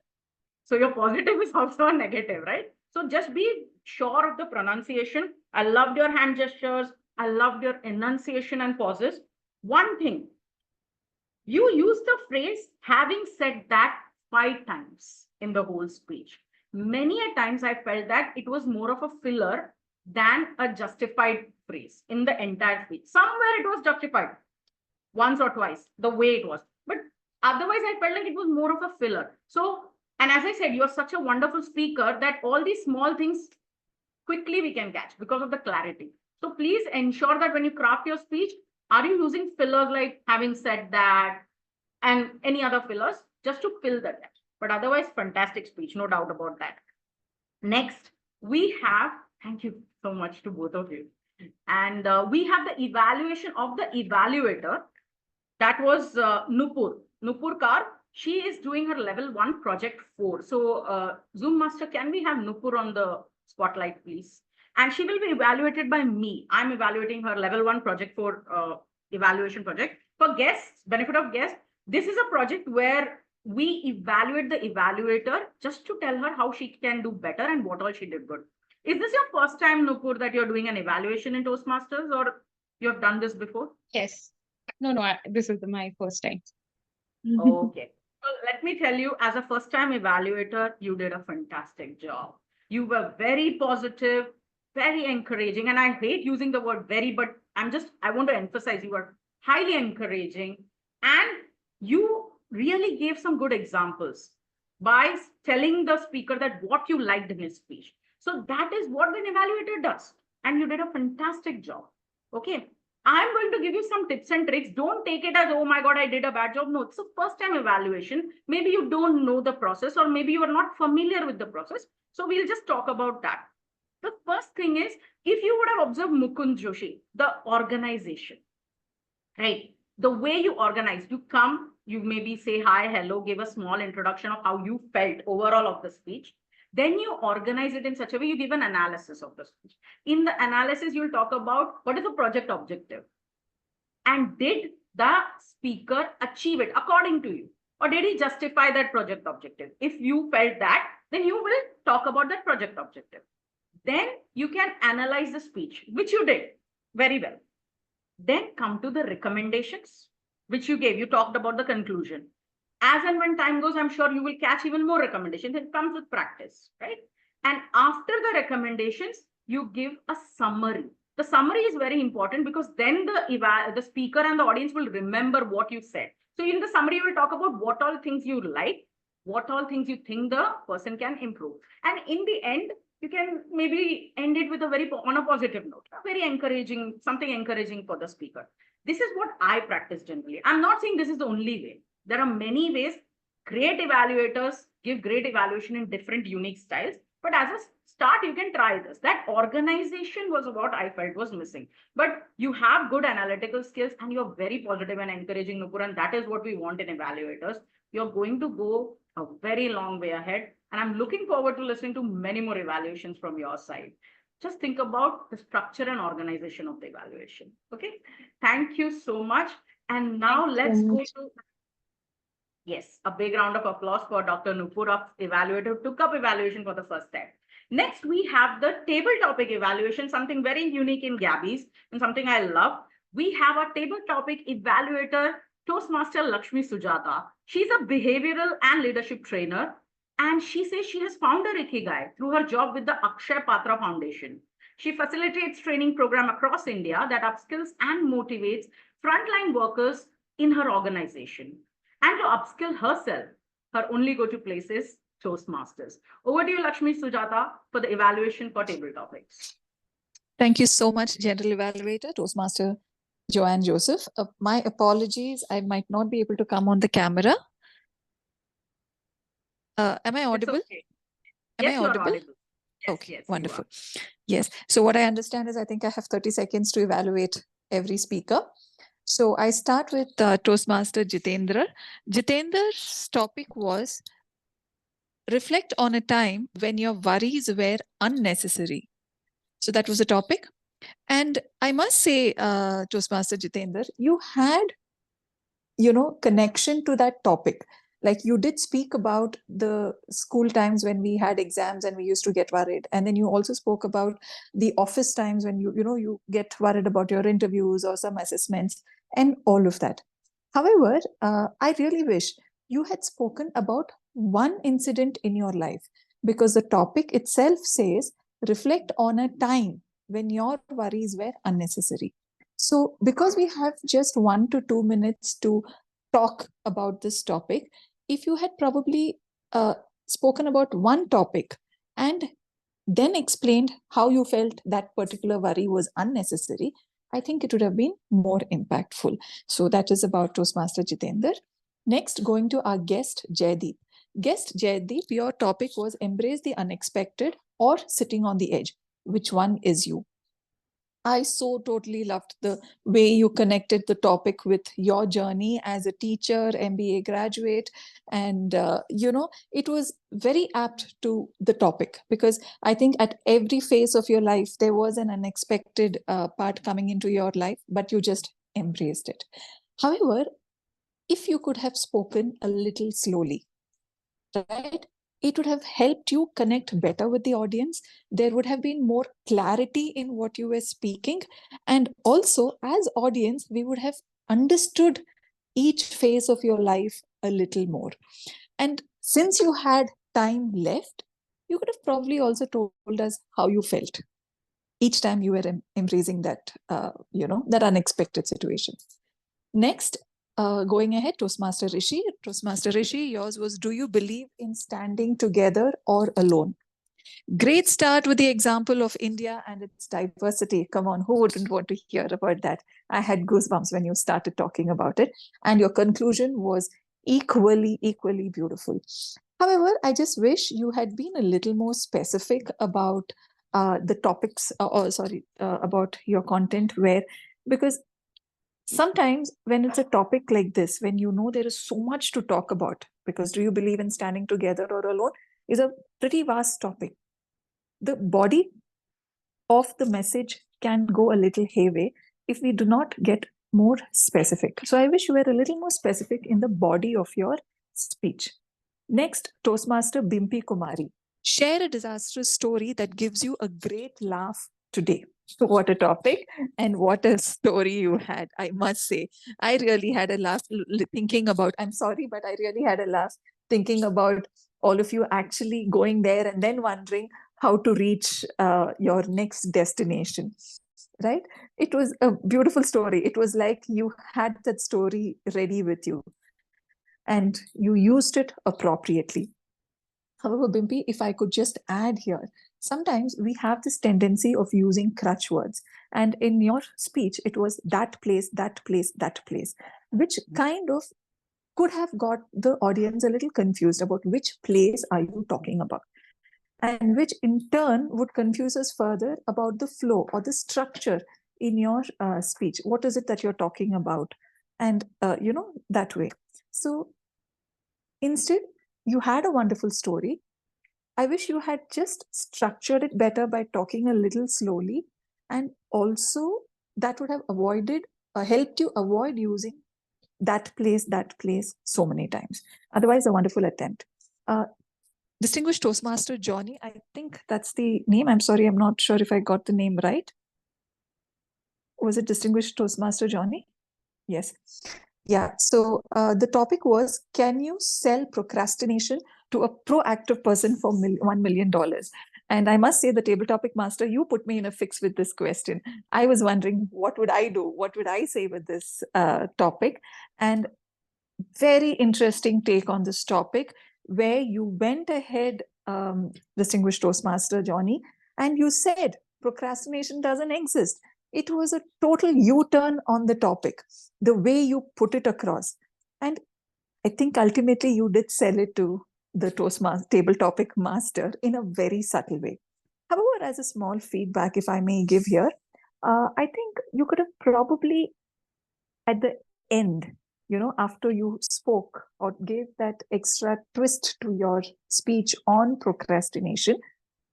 So your positive is also a negative, right? So just be sure of the pronunciation. I loved your hand gestures. I loved your enunciation and pauses. One thing, you used the phrase having said that 5 times in the whole speech. Many a times I felt that it was more of a filler than a justified phrase in the entire speech. Somewhere it was justified once or twice, the way it was. But otherwise, I felt like it was more of a filler. So, and as I said, you're such a wonderful speaker that all these small things quickly we can catch because of the clarity. So please ensure that when you craft your speech, are you using fillers like having said that and any other fillers just to fill the text? But otherwise, fantastic speech, no doubt about that. Next, we have, thank you so much to both of you. And we have the evaluation of the evaluator. That was Nupur Kar. She is doing her level 1 project 4. So Zoom master, can we have Nupur on the spotlight, please? And she will be evaluated by me. I'm evaluating her level 1 project 4 evaluation project. For guests, benefit of guests, this is a project where we evaluate the evaluator just to tell her how she can do better and what all she did good. Is this your first time, Nupur, that you're doing an evaluation in Toastmasters, or you have done this before? Yes. No, this is my first time. Okay. So let me tell you, as a first-time evaluator, you did a fantastic job. You were very positive, very encouraging, and I hate using the word very, but I want to emphasize you were highly encouraging, and you really gave some good examples by telling the speaker that what you liked in his speech. So that is what an evaluator does, and you did a fantastic job. Okay. I'm going to give you some tips and tricks. Don't take it as, oh my God, I did a bad job. No, it's a first time evaluation. Maybe you don't know the process, or maybe you are not familiar with the process. So we'll just talk about that. The first thing is, if you would have observed Mukund Joshi, the organization, right? The way you organize, you come, you maybe say hi, hello, give a small introduction of how you felt overall of the speech. Then you organize it in such a way, you give an analysis of the speech. In the analysis, you'll talk about what is the project objective, and did the speaker achieve it according to you, or did he justify that project objective? If you felt that, then you will talk about that project objective. Then you can analyze the speech, which you did very well. Then come to the recommendations, which you gave. You talked about the conclusion. As and when time goes, I'm sure you will catch even more recommendations. It comes with practice, right? And after the recommendations, you give a summary. The summary is very important because then the speaker and the audience will remember what you said. So in the summary, you will talk about what all things you like, what all things you think the person can improve. And in the end, you can maybe end it with on a positive note, very encouraging, something encouraging for the speaker. This is what I practice generally. I'm not saying this is the only way. There are many ways. Great evaluators give great evaluation in different unique styles. But as a start, you can try this. That organization was what I felt was missing. But you have good analytical skills and you're very positive and encouraging, Nupur, and that is what we want in evaluators. You're going to go a very long way ahead. And I'm looking forward to listening to many more evaluations from your side. Just think about the structure and organization of the evaluation. Okay. Thank you so much. And now let's go to, yes, a big round of applause for Dr. Nupur of Evaluator, who took up evaluation for the first time. Next, we have the table topic evaluation, something very unique in Gabbys and something I love. We have a table topic evaluator, Toastmaster Lakshmi Sujatha. She's a behavioral and leadership trainer. And she says she has found her ikigai through her job with the Akshay Patra Foundation. She facilitates training program across India that upskills and motivates frontline workers in her organization. And to upskill herself, her only go-to place is Toastmasters. Over to you, Lakshmi Sujatha, for the evaluation for table topics. Thank you so much, General Evaluator, Toastmaster Joane Joseph. My apologies, I might not be able to come on the camera. Am I audible? Okay. Am Yes, I audible? Yes, okay, yes, wonderful. Yes. So what I understand is I think I have 30 seconds to evaluate every speaker. So I start with Toastmaster Jitendra. Jitendra's topic was reflect on a time when your worries were unnecessary. So that was the topic. And I must say, Toastmaster Jitendra, you had, connection to that topic. Like you did speak about the school times when we had exams and we used to get worried. And then you also spoke about the office times when you get worried about your interviews or some assessments and all of that. However, I really wish you had spoken about one incident in your life, because the topic itself says reflect on a time when your worries were unnecessary. So because we have just 1 to 2 minutes to talk about this topic, if you had probably spoken about one topic and then explained how you felt that particular worry was unnecessary, I think it would have been more impactful. So that is about Toastmaster Jitendra. Next, going to our guest, Jaideep. Guest Jaideep, your topic was embrace the unexpected or sitting on the edge. Which one is you? I so totally loved the way you connected the topic with your journey as a teacher, MBA graduate. And, it was very apt to the topic, because I think at every phase of your life, there was an unexpected part coming into your life, but you just embraced it. However, if you could have spoken a little slowly, right? It would have helped you connect better with the audience. There would have been more clarity in what you were speaking. And also, as audience, we would have understood each phase of your life a little more. And since you had time left, you could have probably also told us how you felt each time you were embracing that, that unexpected situation. Next, going ahead, Toastmaster Rishi. Toastmaster Rishi, yours was, do you believe in standing together or alone? Great start with the example of India and its diversity. Come on, who wouldn't want to hear about that? I had goosebumps when you started talking about it. And your conclusion was equally beautiful. However, I just wish you had been a little more specific about the topics, about your content, because sometimes when it's a topic like this, when you know there is so much to talk about, because do you believe in standing together or alone is a pretty vast topic. The body of the message can go a little hayway if we do not get more specific. So I wish you were a little more specific in the body of your speech. Next, Toastmaster Bimpi Kumari. Share a disastrous story that gives you a great laugh today. What a topic and what a story you had, I must say. I really had a laugh thinking about, I'm sorry, but I really had a laugh thinking about all of you actually going there and then wondering how to reach your next destination, right? It was a beautiful story. It was like you had that story ready with you and you used it appropriately. However, Bimpi, if I could just add here, sometimes we have this tendency of using crutch words. And in your speech, it was that place, that place, that place, which kind of could have got the audience a little confused about which place are you talking about. And which in turn would confuse us further about the flow or the structure in your speech. What is it that you're talking about? And, that way. So instead, you had a wonderful story. I wish you had just structured it better by talking a little slowly. And also that would have helped you avoid using that place so many times. Otherwise, a wonderful attempt. Distinguished Toastmaster Johnny, I think that's the name. I'm sorry, I'm not sure if I got the name right. Was it Distinguished Toastmaster Johnny? Yes. Yeah, so the topic was, can you sell procrastination to a proactive person for $1 million? And I must say, the table topic master, you put me in a fix with this question. I was wondering, what would I do? What would I say with this topic? And very interesting take on this topic, where you went ahead, Distinguished Toastmaster Johnny, and you said procrastination doesn't exist. It was a total U-turn on the topic, the way you put it across. And I think ultimately you did sell it to the Toastmaster table topic master in a very subtle way. However, as a small feedback, if I may give here, I think you could have probably at the end, after you spoke or gave that extra twist to your speech on procrastination,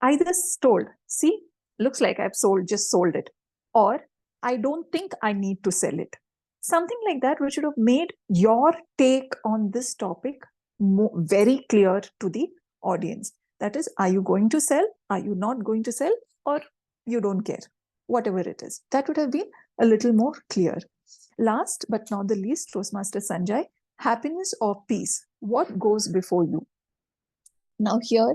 either told, see, looks like I've just sold it, or I don't think I need to sell it. Something like that, which should have made your take on this topic very clear to the audience. That is, are you going to sell? Are you not going to sell? Or you don't care? Whatever it is. That would have been a little more clear. Last but not the least, Toastmaster Sanjay, happiness or peace? What goes before you? Now here,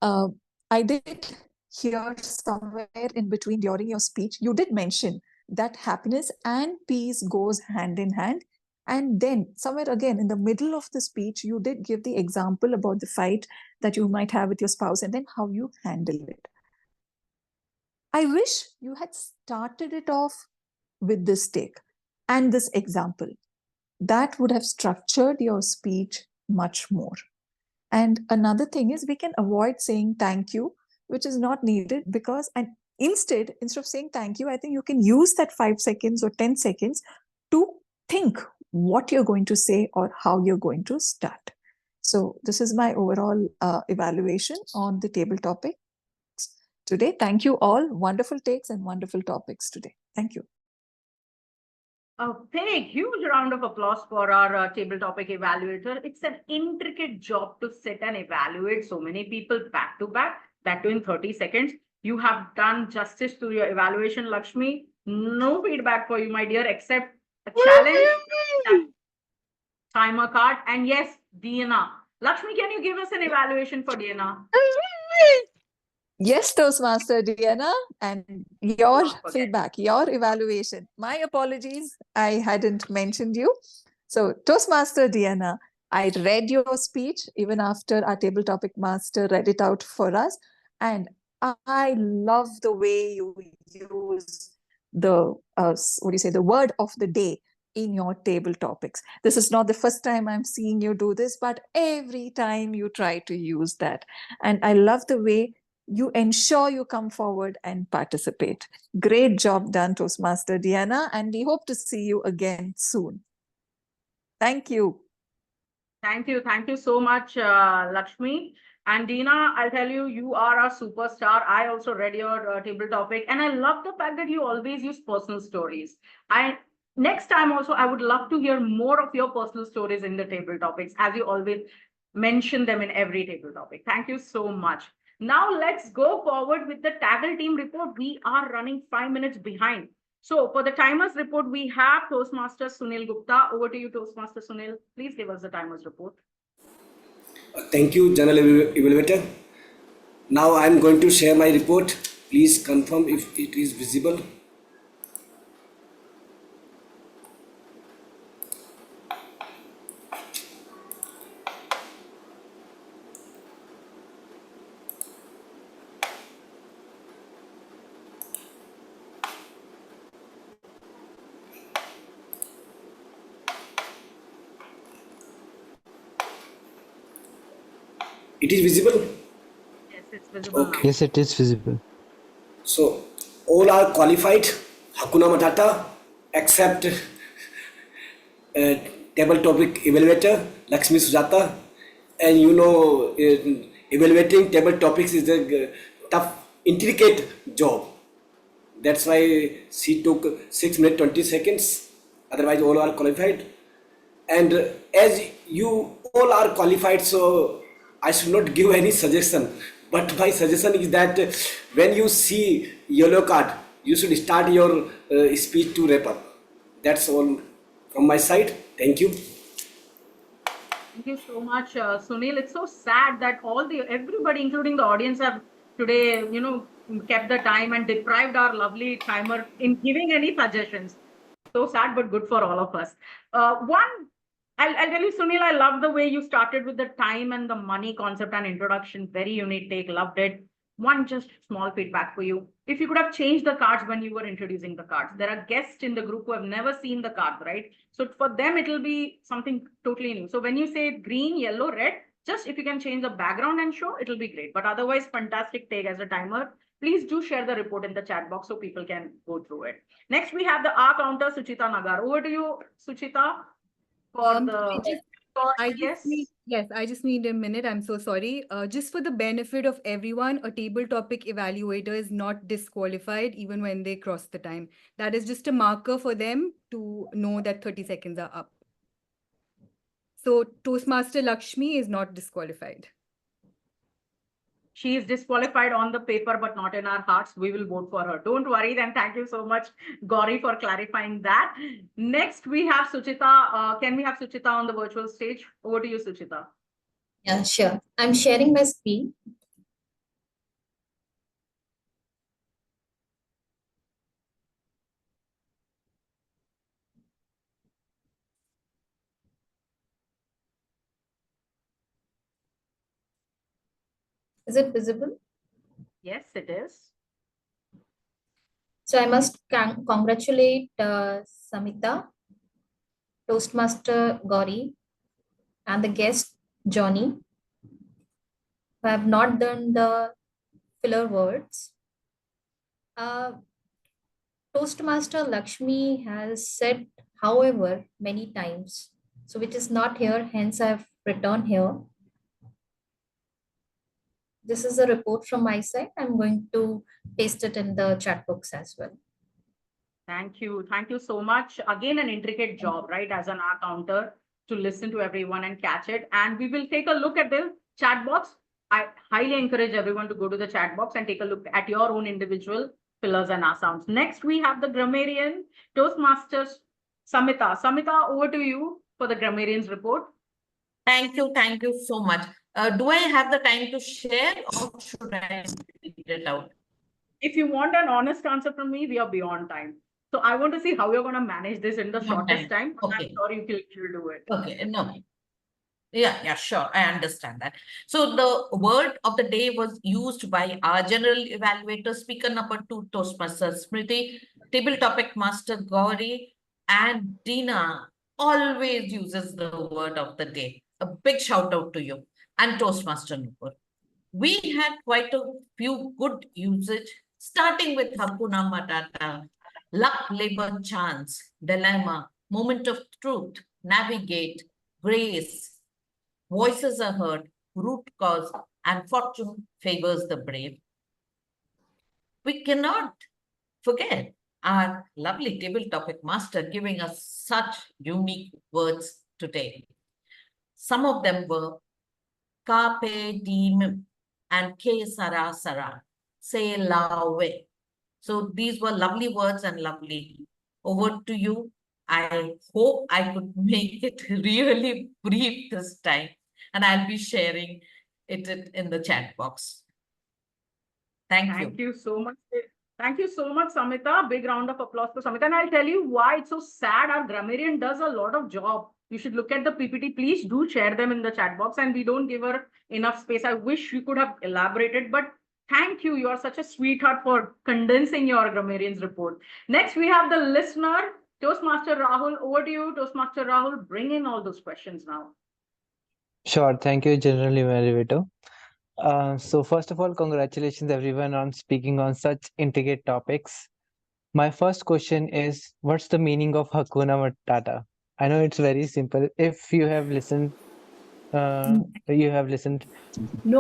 I did hear somewhere in between during your speech, you did mention that happiness and peace goes hand in hand. And then somewhere again in the middle of the speech, you did give the example about the fight that you might have with your spouse and then how you handle it. I wish you had started it off with this take and this example. That would have structured your speech much more. And another thing is, we can avoid saying thank you, which is not needed, because instead of saying thank you, I think you can use that 5 seconds or 10 seconds to think what you're going to say or how you're going to start. So this is my overall evaluation on the table topic today. Thank you all. Wonderful takes and wonderful topics today. Thank you. A big, huge round of applause for our table topic evaluator. It's an intricate job to sit and evaluate so many people back to back, that too in 30 seconds. You have done justice to your evaluation, Lakshmi. No feedback for you, my dear, except a challenge, timer card, and yes, Diana. Lakshmi, can you give us an evaluation for Diana? Yes, Toastmaster Diana, and your feedback, your evaluation. My apologies, I hadn't mentioned you. So Toastmaster Diana, I read your speech even after our table topic master read it out for us. And I love the way you use the, the word of the day in your table topics. This is not the first time I'm seeing you do this, but every time you try to use that. And I love the way you ensure you come forward and participate. Great job done, Toastmaster Diana, and we hope to see you again soon. Thank you. Thank you. Thank you so much, Lakshmi. And Dina, I'll tell you, you are a superstar. I also read your table topic, and I love the fact that you always use personal stories. Next time also, I would love to hear more of your personal stories in the table topics, as you always mention them in every table topic. Thank you so much. Now let's go forward with the TAGL team report. We are running 5 minutes behind. So for the timers report, we have Toastmaster Sunil Gupta. Over to you, Toastmaster Sunil. Please give us the timers report. Thank you, General Evaluator. Now I am going to share my report. Please confirm if it is visible. It is visible? Yes, it's visible. Okay. Yes, it is visible. So, all are qualified, Hakuna Matata, except table topic evaluator, Lakshmi Sujatha. And you know, evaluating table topics is a tough, intricate job. That's why she took 6 minutes 20 seconds. Otherwise, all are qualified. And as you all are qualified, so I should not give any suggestion. But my suggestion is that when you see yellow card, you should start your speech to wrap up. That's all from my side. Thank you. Thank you so much, Sunil. It's so sad that everybody, including the audience, have today, kept the time and deprived our lovely timer in giving any suggestions. So sad, but good for all of us. I'll tell you, Sunil, I love the way you started with the time and the money concept and introduction. Very unique take, loved it. One just small feedback for you. If you could have changed the cards when you were introducing the cards, there are guests in the group who have never seen the cards, right? So for them, it'll be something totally new. So when you say green, yellow, red, just if you can change the background and show, it'll be great. But otherwise, fantastic take as a timer. Please do share the report in the chat box so people can go through it. Next, we have the R counter, Suchita Nagar. Over to you, Suchita. I just need a minute. I'm so sorry. Just for the benefit of everyone, a table topic evaluator is not disqualified even when they cross the time. That is just a marker for them to know that 30 seconds are up. So Toastmaster Lakshmi is not disqualified. She is disqualified on the paper, but not in our hearts. We will vote for her. Don't worry. Then thank you so much, Gauri, for clarifying that. Next, we have Suchita. Can we have Suchita on the virtual stage? Over to you, Suchita. Yeah, sure. I'm sharing my screen. Is it visible? Yes, it is. So I must congratulate Samita, Toastmaster Gauri, and the guest Johnny, who have not done the filler words. Toastmaster Lakshmi has said, however, many times, so which is not here, hence I've written here. This is a report from my side. I'm going to paste it in the chat box as well. Thank you. Thank you so much. Again, an intricate job, right, as an R counter to listen to everyone and catch it. And we will take a look at the chat box. I highly encourage everyone to go to the chat box and take a look at your own individual fillers and R sounds. Next, we have the Grammarian Toastmasters Samita. Samita, over to you for the Grammarians report. Thank you so much. Do I have the time to share or should I read it out? If you want an honest answer from me, we are beyond time. So I want to see how you're going to manage this in the shortest time. Okay. I'm sure you'll do it. Okay, no. Yeah, sure. I understand that. So the word of the day was used by our general evaluator, speaker number 2, Toastmaster Smruti, table topic master Gauri, and Dina always uses the word of the day. A big shout out to you and Toastmaster Nupur. We had quite a few good usage, starting with Hakuna Matata, luck, labor, chance, dilemma, moment of truth, navigate, grace, voices are heard, root cause, and fortune favors the brave. We cannot forget our lovely table topic master giving us such unique words today. Some of them were carpe diem and ke sara sara, say lawe. So these were lovely words and lovely. Over to you. I hope I could make it really brief this time, and I'll be sharing it in the chat box. Thank you. Thank you so much. Thank you so much, Samita. Big round of applause for Samita. And I'll tell you why it's so sad. Our grammarian does a lot of job. You should look at the PPT. Please do share them in the chat box. And we don't give her enough space. I wish you could have elaborated, but thank you. You are such a sweetheart for condensing your grammarian's report. Next, we have the listener, Toastmaster Rahul. Over to you, Toastmaster Rahul. Bring in all those questions now. Sure, thank you, General Evaluator. So first of all, congratulations everyone on speaking on such intricate topics. My first question is, what's the meaning of Hakuna Matata? I know it's very simple. If you have listened No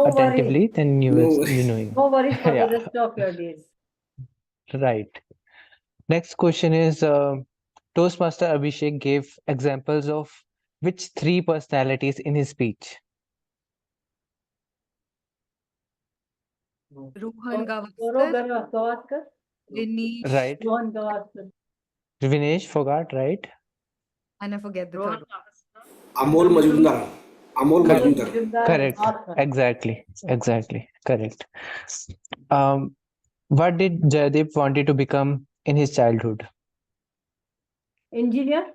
attentively, worries. then you will you know. No worries for the Yeah, rest of your days. right. Next question is, Toastmaster Abhishek gave examples of which three personalities in his speech? Rohan Gavaskar, Dinesh, Right. Vinesh forgot, right? and I forget the third one. Amol Majumdar. Amol Majumdar. Correct. Exactly. Correct. What did Jaydeep wanted to become in his childhood? Engineer?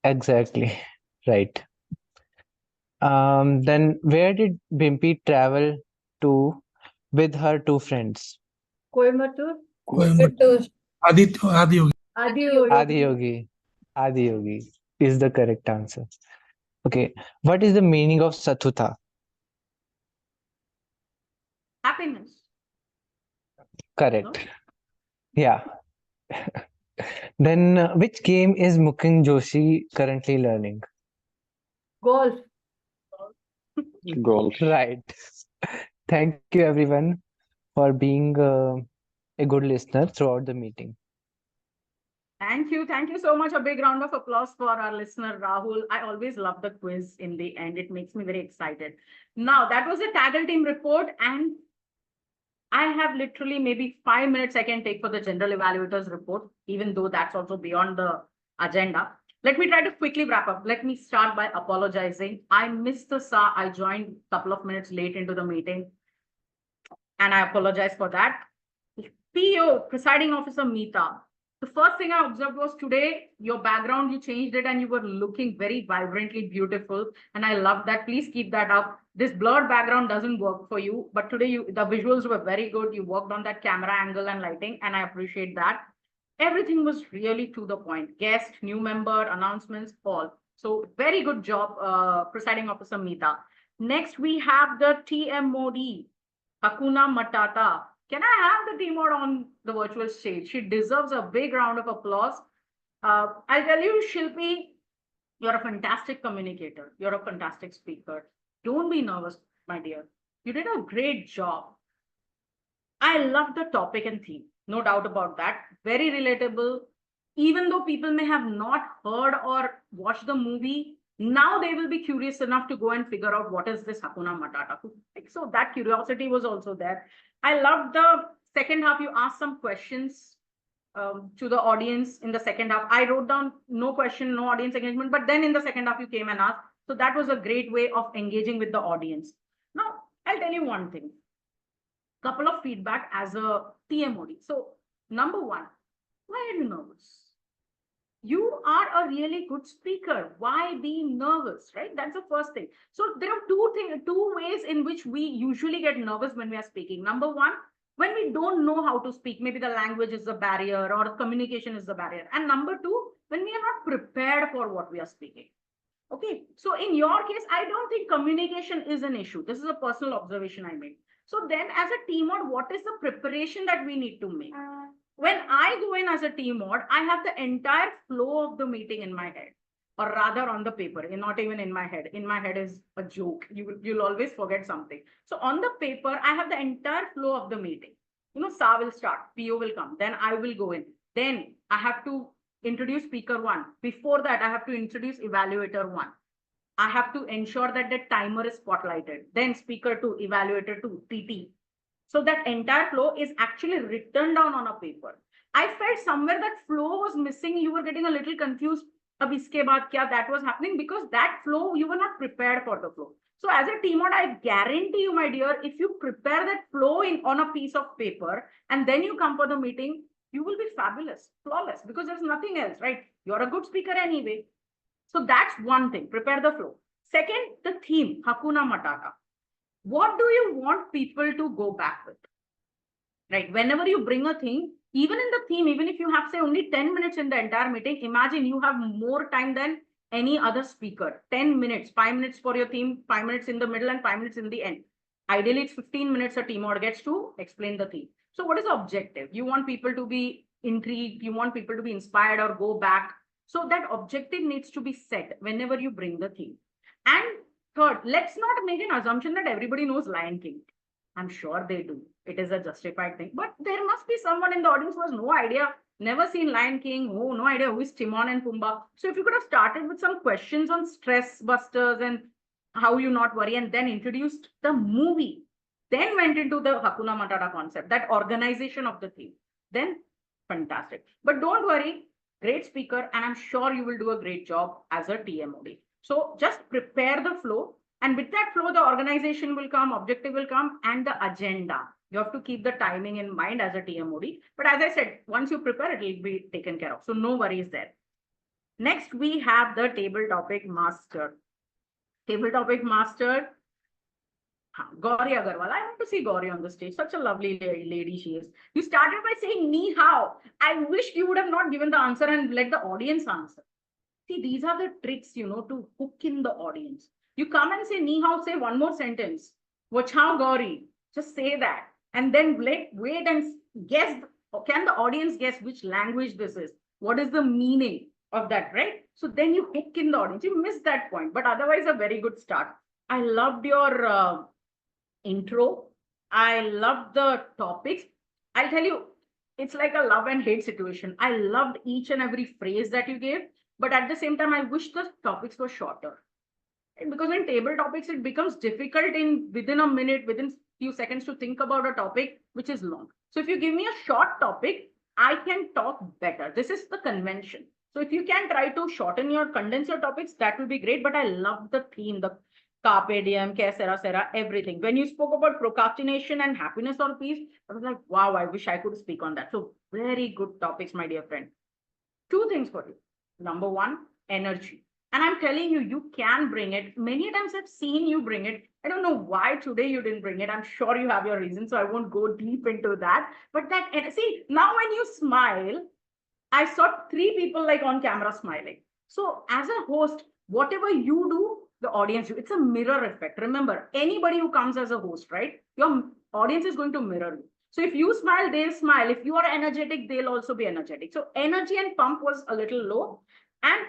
Exactly. Right. Then where did Bimpy travel to with her two friends? Coimbatore? Adiyogi. Adiyogi. Adiyogi is the correct answer. Okay. What is the meaning of Satutha? Happiness. Correct. Yeah. Then which game is Mukund Joshi currently learning? Golf. Golf. Right. Thank you everyone for being a good listener throughout the meeting. Thank you. Thank you so much. A big round of applause for our listener, Rahul. I always love the quiz in the end. It makes me very excited. Now, that was a TAGL team report, and I have literally maybe 5 minutes I can take for the general evaluators report, even though that's also beyond the agenda. Let me try to quickly wrap up. Let me start by apologizing. I missed the SA. I joined a couple of minutes late into the meeting, and I apologize for that. PO, Presiding Officer MIta. The first thing I observed was today, your background, you changed it and you were looking very vibrantly beautiful. And I love that. Please keep that up. This blurred background doesn't work for you, but today the visuals were very good. You worked on that camera angle and lighting, and I appreciate that. Everything was really to the point. Guest, new member, announcements, all. So very good job, Presiding Officer MIta. Next, we have the TMOD, Hakuna Matata. Can I have the TMOD on the virtual stage? She deserves a big round of applause. I'll tell you, Shilpi, you're a fantastic communicator. You're a fantastic speaker. Don't be nervous, my dear. You did a great job. I love the topic and theme. No doubt about that. Very relatable. Even though people may have not heard or watched the movie, now they will be curious enough to go and figure out what is this Hakuna Matata. So that curiosity was also there. I love the second half. You asked some questions to the audience in the second half. I wrote down no question, no audience engagement, but then in the second half you came and asked. So that was a great way of engaging with the audience. Now, I'll tell you one thing. Couple of feedback as a TMOD. So number one, why are you nervous? you are a really good speaker. Why be nervous, right? That's the first thing. So there are two ways in which we usually get nervous when we are speaking. Number one, when we don't know how to speak, maybe the language is the barrier or communication is the barrier. And number two, when we are not prepared for what we are speaking. Okay, so in your case, I don't think communication is an issue. This is a personal observation I made. So then as a TMOD, what is the preparation that we need to make? When I go in as a TMOD, I have the entire flow of the meeting in my head, or rather on the paper, and not even in my head. In my head is a joke. You'll always forget something. So on the paper, I have the entire flow of the meeting. You know, Sa will start, PO will come, then I will go in. Then I have to introduce speaker one. Before that, I have to introduce evaluator one. I have to ensure that the timer is spotlighted. Then speaker two, evaluator two, TT. So that entire flow is actually written down on a paper. I felt somewhere that flow was missing. You were getting a little confused. Ab iske baad kya that was happening, because that flow, you were not prepared for the flow. So as a TMOD, I guarantee you, my dear, if you prepare that flow on a piece of paper and then you come for the meeting, you will be fabulous, flawless, because there's nothing else, right? You're a good speaker anyway. So that's one thing, prepare the flow. Second, the theme, Hakuna Matata. What do you want people to go back with? Right, whenever you bring a thing, even in the theme, even if you have, say, only 10 minutes in the entire meeting, imagine you have more time than any other speaker. 10 minutes, 5 minutes for your theme, 5 minutes in the middle and 5 minutes in the end. Ideally, it's 15 minutes a TMOD gets to explain the theme. So what is the objective? You want people to be intrigued, you want people to be inspired or go back. So that objective needs to be set whenever you bring the theme. And third, let's not make an assumption that everybody knows Lion King. I'm sure they do. It is a justified thing. But there must be someone in the audience who has no idea, never seen Lion King, oh, no idea who is Timon and Pumbaa. So if you could have started with some questions on stress busters and how you not worry, and then introduced the movie, then went into the Hakuna Matata concept, that organization of the theme, then fantastic. But don't worry, great speaker, and I'm sure you will do a great job as a TMOD. So just prepare the flow, and with that flow, the organization will come, objective will come, and the agenda. You have to keep the timing in mind as a TMOD. But as I said, once you prepare, it will be taken care of. So no worries there. Next, we have the table topic master. Table topic master, Gauri Aggarwal. I want to see Gauri on the stage. Such a lovely lady she is. You started by saying ni hao. I wished you would have not given the answer and let the audience answer. See, these are the tricks, you know, to hook in the audience. You come and say ni hao, say one more sentence. Watch how Gauri. Just say that. And then wait and guess. Can the audience guess which language this is? What is the meaning of that, right? So then you hook in the audience. You missed that point, but otherwise a very good start. I loved your intro. I loved the topics. I'll tell you, it's like a love and hate situation. I loved each and every phrase that you gave, but at the same time, I wish the topics were shorter. Because in table topics, it becomes difficult within a minute, within few seconds to think about a topic which is long. So if you give me a short topic, I can talk better. This is the convention. So if you can try to condense your topics, that will be great. But I love the theme, the carpe diem, que sera sera, everything. When you spoke about procrastination and happiness or peace, I was like, wow, I wish I could speak on that. So very good topics, my dear friend. Two things for you. Number one, energy. And I'm telling you, you can bring it. Many times I've seen you bring it. I don't know why today you didn't bring it. I'm sure you have your reasons, so I won't go deep into that. But that, see, now when you smile, I saw 3 people like on camera smiling. So as a host, whatever you do, the audience do. It's a mirror effect. Remember, anybody who comes as a host, right? Your audience is going to mirror you. So if you smile, they'll smile. If you are energetic, they'll also be energetic. So energy and pump was a little low. And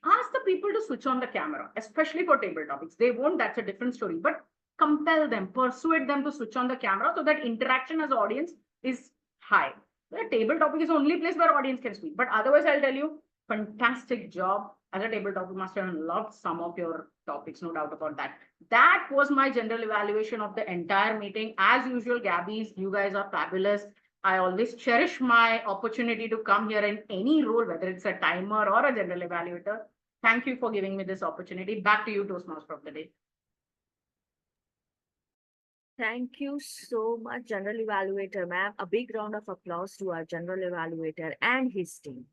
ask the people to switch on the camera, especially for table topics. They won't, that's a different story. But compel them, persuade them to switch on the camera so that interaction as audience is high. The table topic is the only place where audience can speak. But otherwise, I'll tell you, fantastic job as a table topic master, and loved some of your topics, no doubt about that. That was my general evaluation of the entire meeting. As usual, Gabbys, you guys are fabulous. I always cherish my opportunity to come here in any role, whether it's a timer or a general evaluator. Thank you for giving me this opportunity. Back to you, Toastmaster of the day. Thank you so much, General Evaluator, ma'am. A big round of applause to our General Evaluator and his team.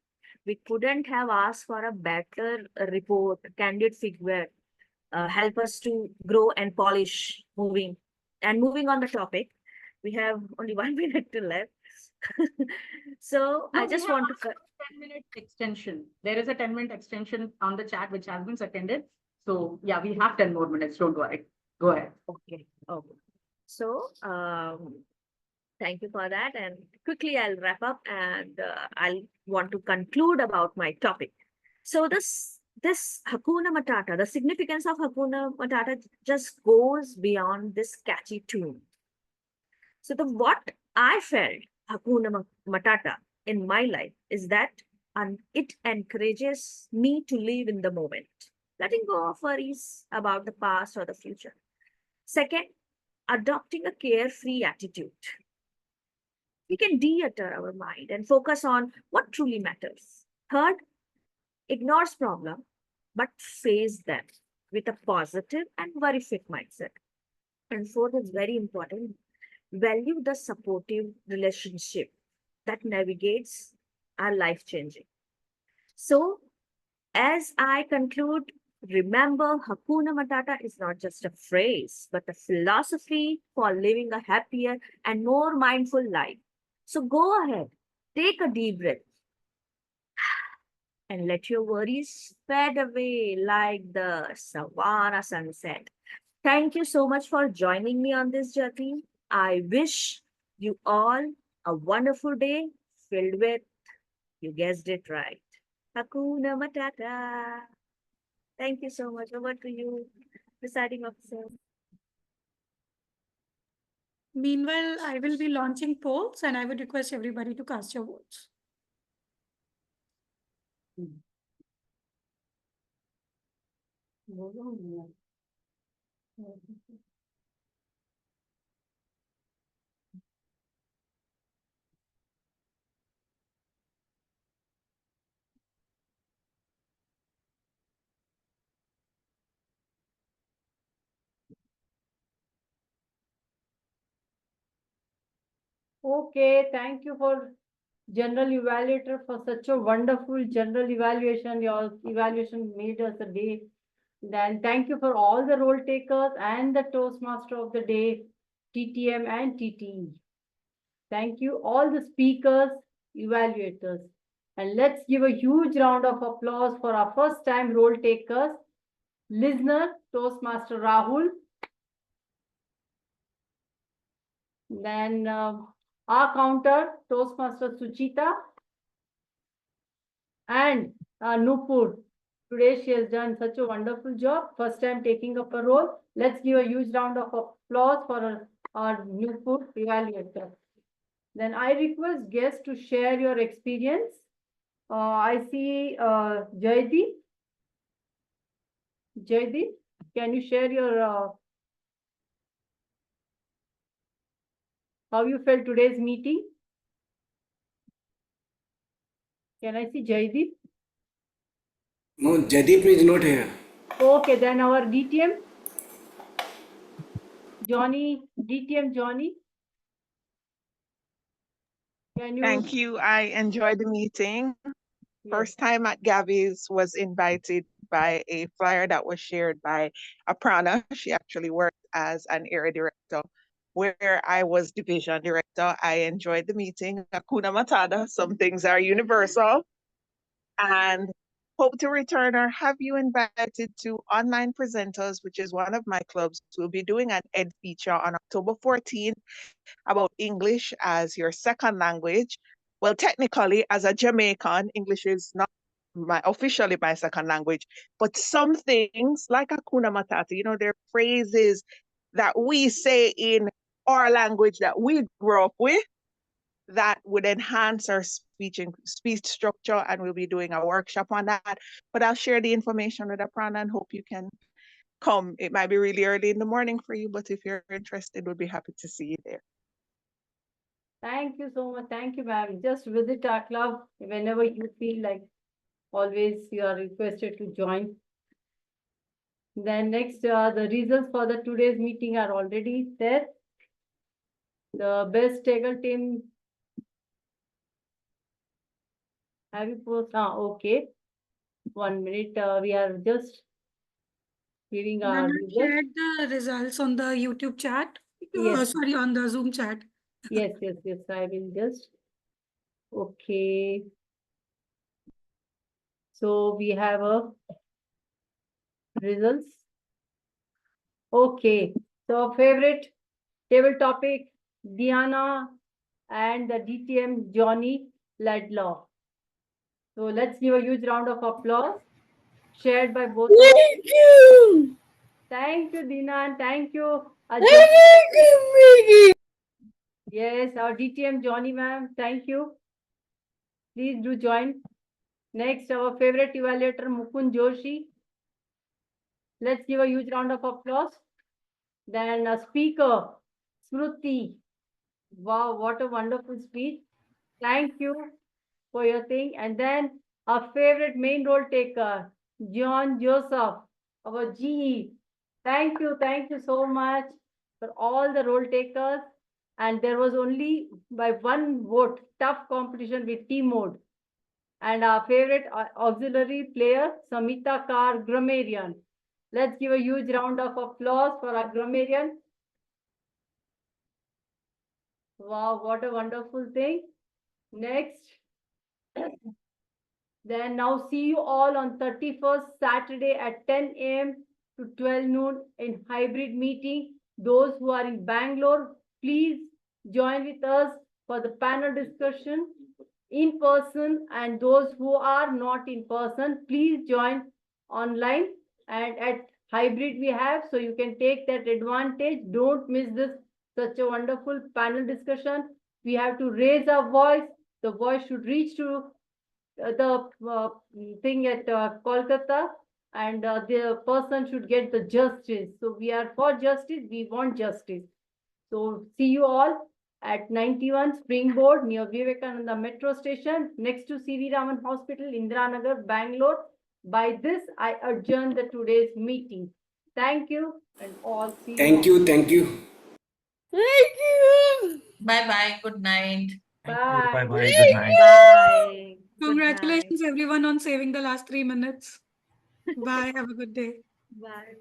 We couldn't have asked for a better report, candid figure, help us to grow and polish moving. And moving on the topic, we have only 1 minute to left. So I just want to 10-minute extension. There is a 10-minute extension on the chat which has been seconded. So yeah, we have 10 more minutes. Don't worry. Go ahead. Okay. Okay. So thank you for that. And quickly I'll wrap up and I'll want to conclude about my topic. So this Hakuna Matata, the significance of Hakuna Matata just goes beyond this catchy tune. So what I felt Hakuna Matata in my life is that it encourages me to live in the moment, letting go of worries about the past or the future. Second, adopting a carefree attitude. We can de-clutter our mind and focus on what truly matters. Third, ignores problem, but face them with a positive and worry-fit mindset. And fourth is very important, value the supportive relationship that navigates our life changing. So as I conclude, remember Hakuna Matata is not just a phrase, but a philosophy for living a happier and more mindful life. So go ahead, take a deep breath and let your worries fade away like the Savannah sunset. Thank you so much for joining me on this journey. I wish you all a wonderful day filled with, you guessed it right, Hakuna Matata. Thank you so much. Over to you, presiding officer. Meanwhile, I will be launching polls and I would request everybody to cast your votes. Okay, thank you for General Evaluator for such a wonderful general evaluation. Your evaluation made us a day. Then thank you for all the role takers and the Toastmaster of the day, TTM and TTE. Thank you all the speakers, evaluators. And let's give a huge round of applause for our first time role takers. Listener, Toastmaster Rahul. Then our counter, Toastmaster Suchita. And Nupur. Today she has done such a wonderful job. First time taking up a role. Let's give a huge round of applause for our Nupur evaluator. Then I request guests to share your experience. I see Jaydeep. Jaydeep, can you share your how you felt today's meeting? Can I see Jaydeep? No, Jaydeep is not here. Okay, then our DTM. Johnny, DTM Johnny. Can you? Thank you. I enjoyed the meeting. First time at Gabbys, was invited by a flyer that was shared by Aprana. She actually worked as an area director where I was division director. I enjoyed the meeting. Hakuna Matata, some things are universal. And hope to return or have you invited to Online Presenters, which is one of my clubs. We'll be doing an ed feature on October 14th about English as your second language. Well, technically, as a Jamaican, English is not officially my second language, but some things like Hakuna Matata, you know, there are phrases that we say in our language that we grew up with that would enhance our speech structure, and we'll be doing a workshop on that. But I'll share the information with Aprana and hope you can come. It might be really early in the morning for you, but if you're interested, we'll be happy to see you there. Thank you so much. Thank you, ma'am. Just visit our club whenever you feel like. Always you are requested to join. Then next, the results for the today's meeting are already there. The best TAGL team Have you posted? Okay. 1 minute. We are just giving our Ma'am, I results. shared the results on the YouTube chat. Yes. Sorry, on the Zoom chat. Yes. I will just. Okay. So we have a results. Okay. So favorite table topic, Diana and the DTM Johnny Ladlaw. So let's give a huge round of applause shared by both. Thank you. Thank you, Dina. Thank you, Ajay. Yes, our DTM Johnny ma'am. Thank you. Please do join. Next, our favorite evaluator, Mukund Joshi. Let's give a huge round of applause. Then a speaker, Smruti. Wow, what a wonderful speech. Thank you for your thing. And then our favorite main role taker, Joane Joseph, our GE. Thank you so much for all the role takers. And there was only by one vote, tough competition with TMOD. And our favorite auxiliary player, MIta Kar, Grammarian. Let's give a huge round of applause for our grammarian. Wow, what a wonderful thing. Next. Then now see you all on 31st Saturday at 10 a.m. to 12 noon in hybrid meeting. Those who are in Bangalore, please join with us for the panel discussion in person, and those who are not in person, please join online. And at hybrid we have, so you can take that advantage. Don't miss this, such a wonderful panel discussion. We have to raise our voice. The voice should reach to the thing at Kolkata, and the person should get the justice. So we are for justice. We want justice. So see you all at 91 Springboard near Vivekananda Metro Station, next to C.V. Raman Hospital, Indiranagar, Bangalore. By this, I adjourn the today's meeting. Thank you, and all see you. Thank you. Thank you. Bye-bye. Good night. Bye. Bye-bye. Good night. Bye. Good night. Congratulations, everyone, on saving the last 3 minutes. Bye. Have a good day. Bye.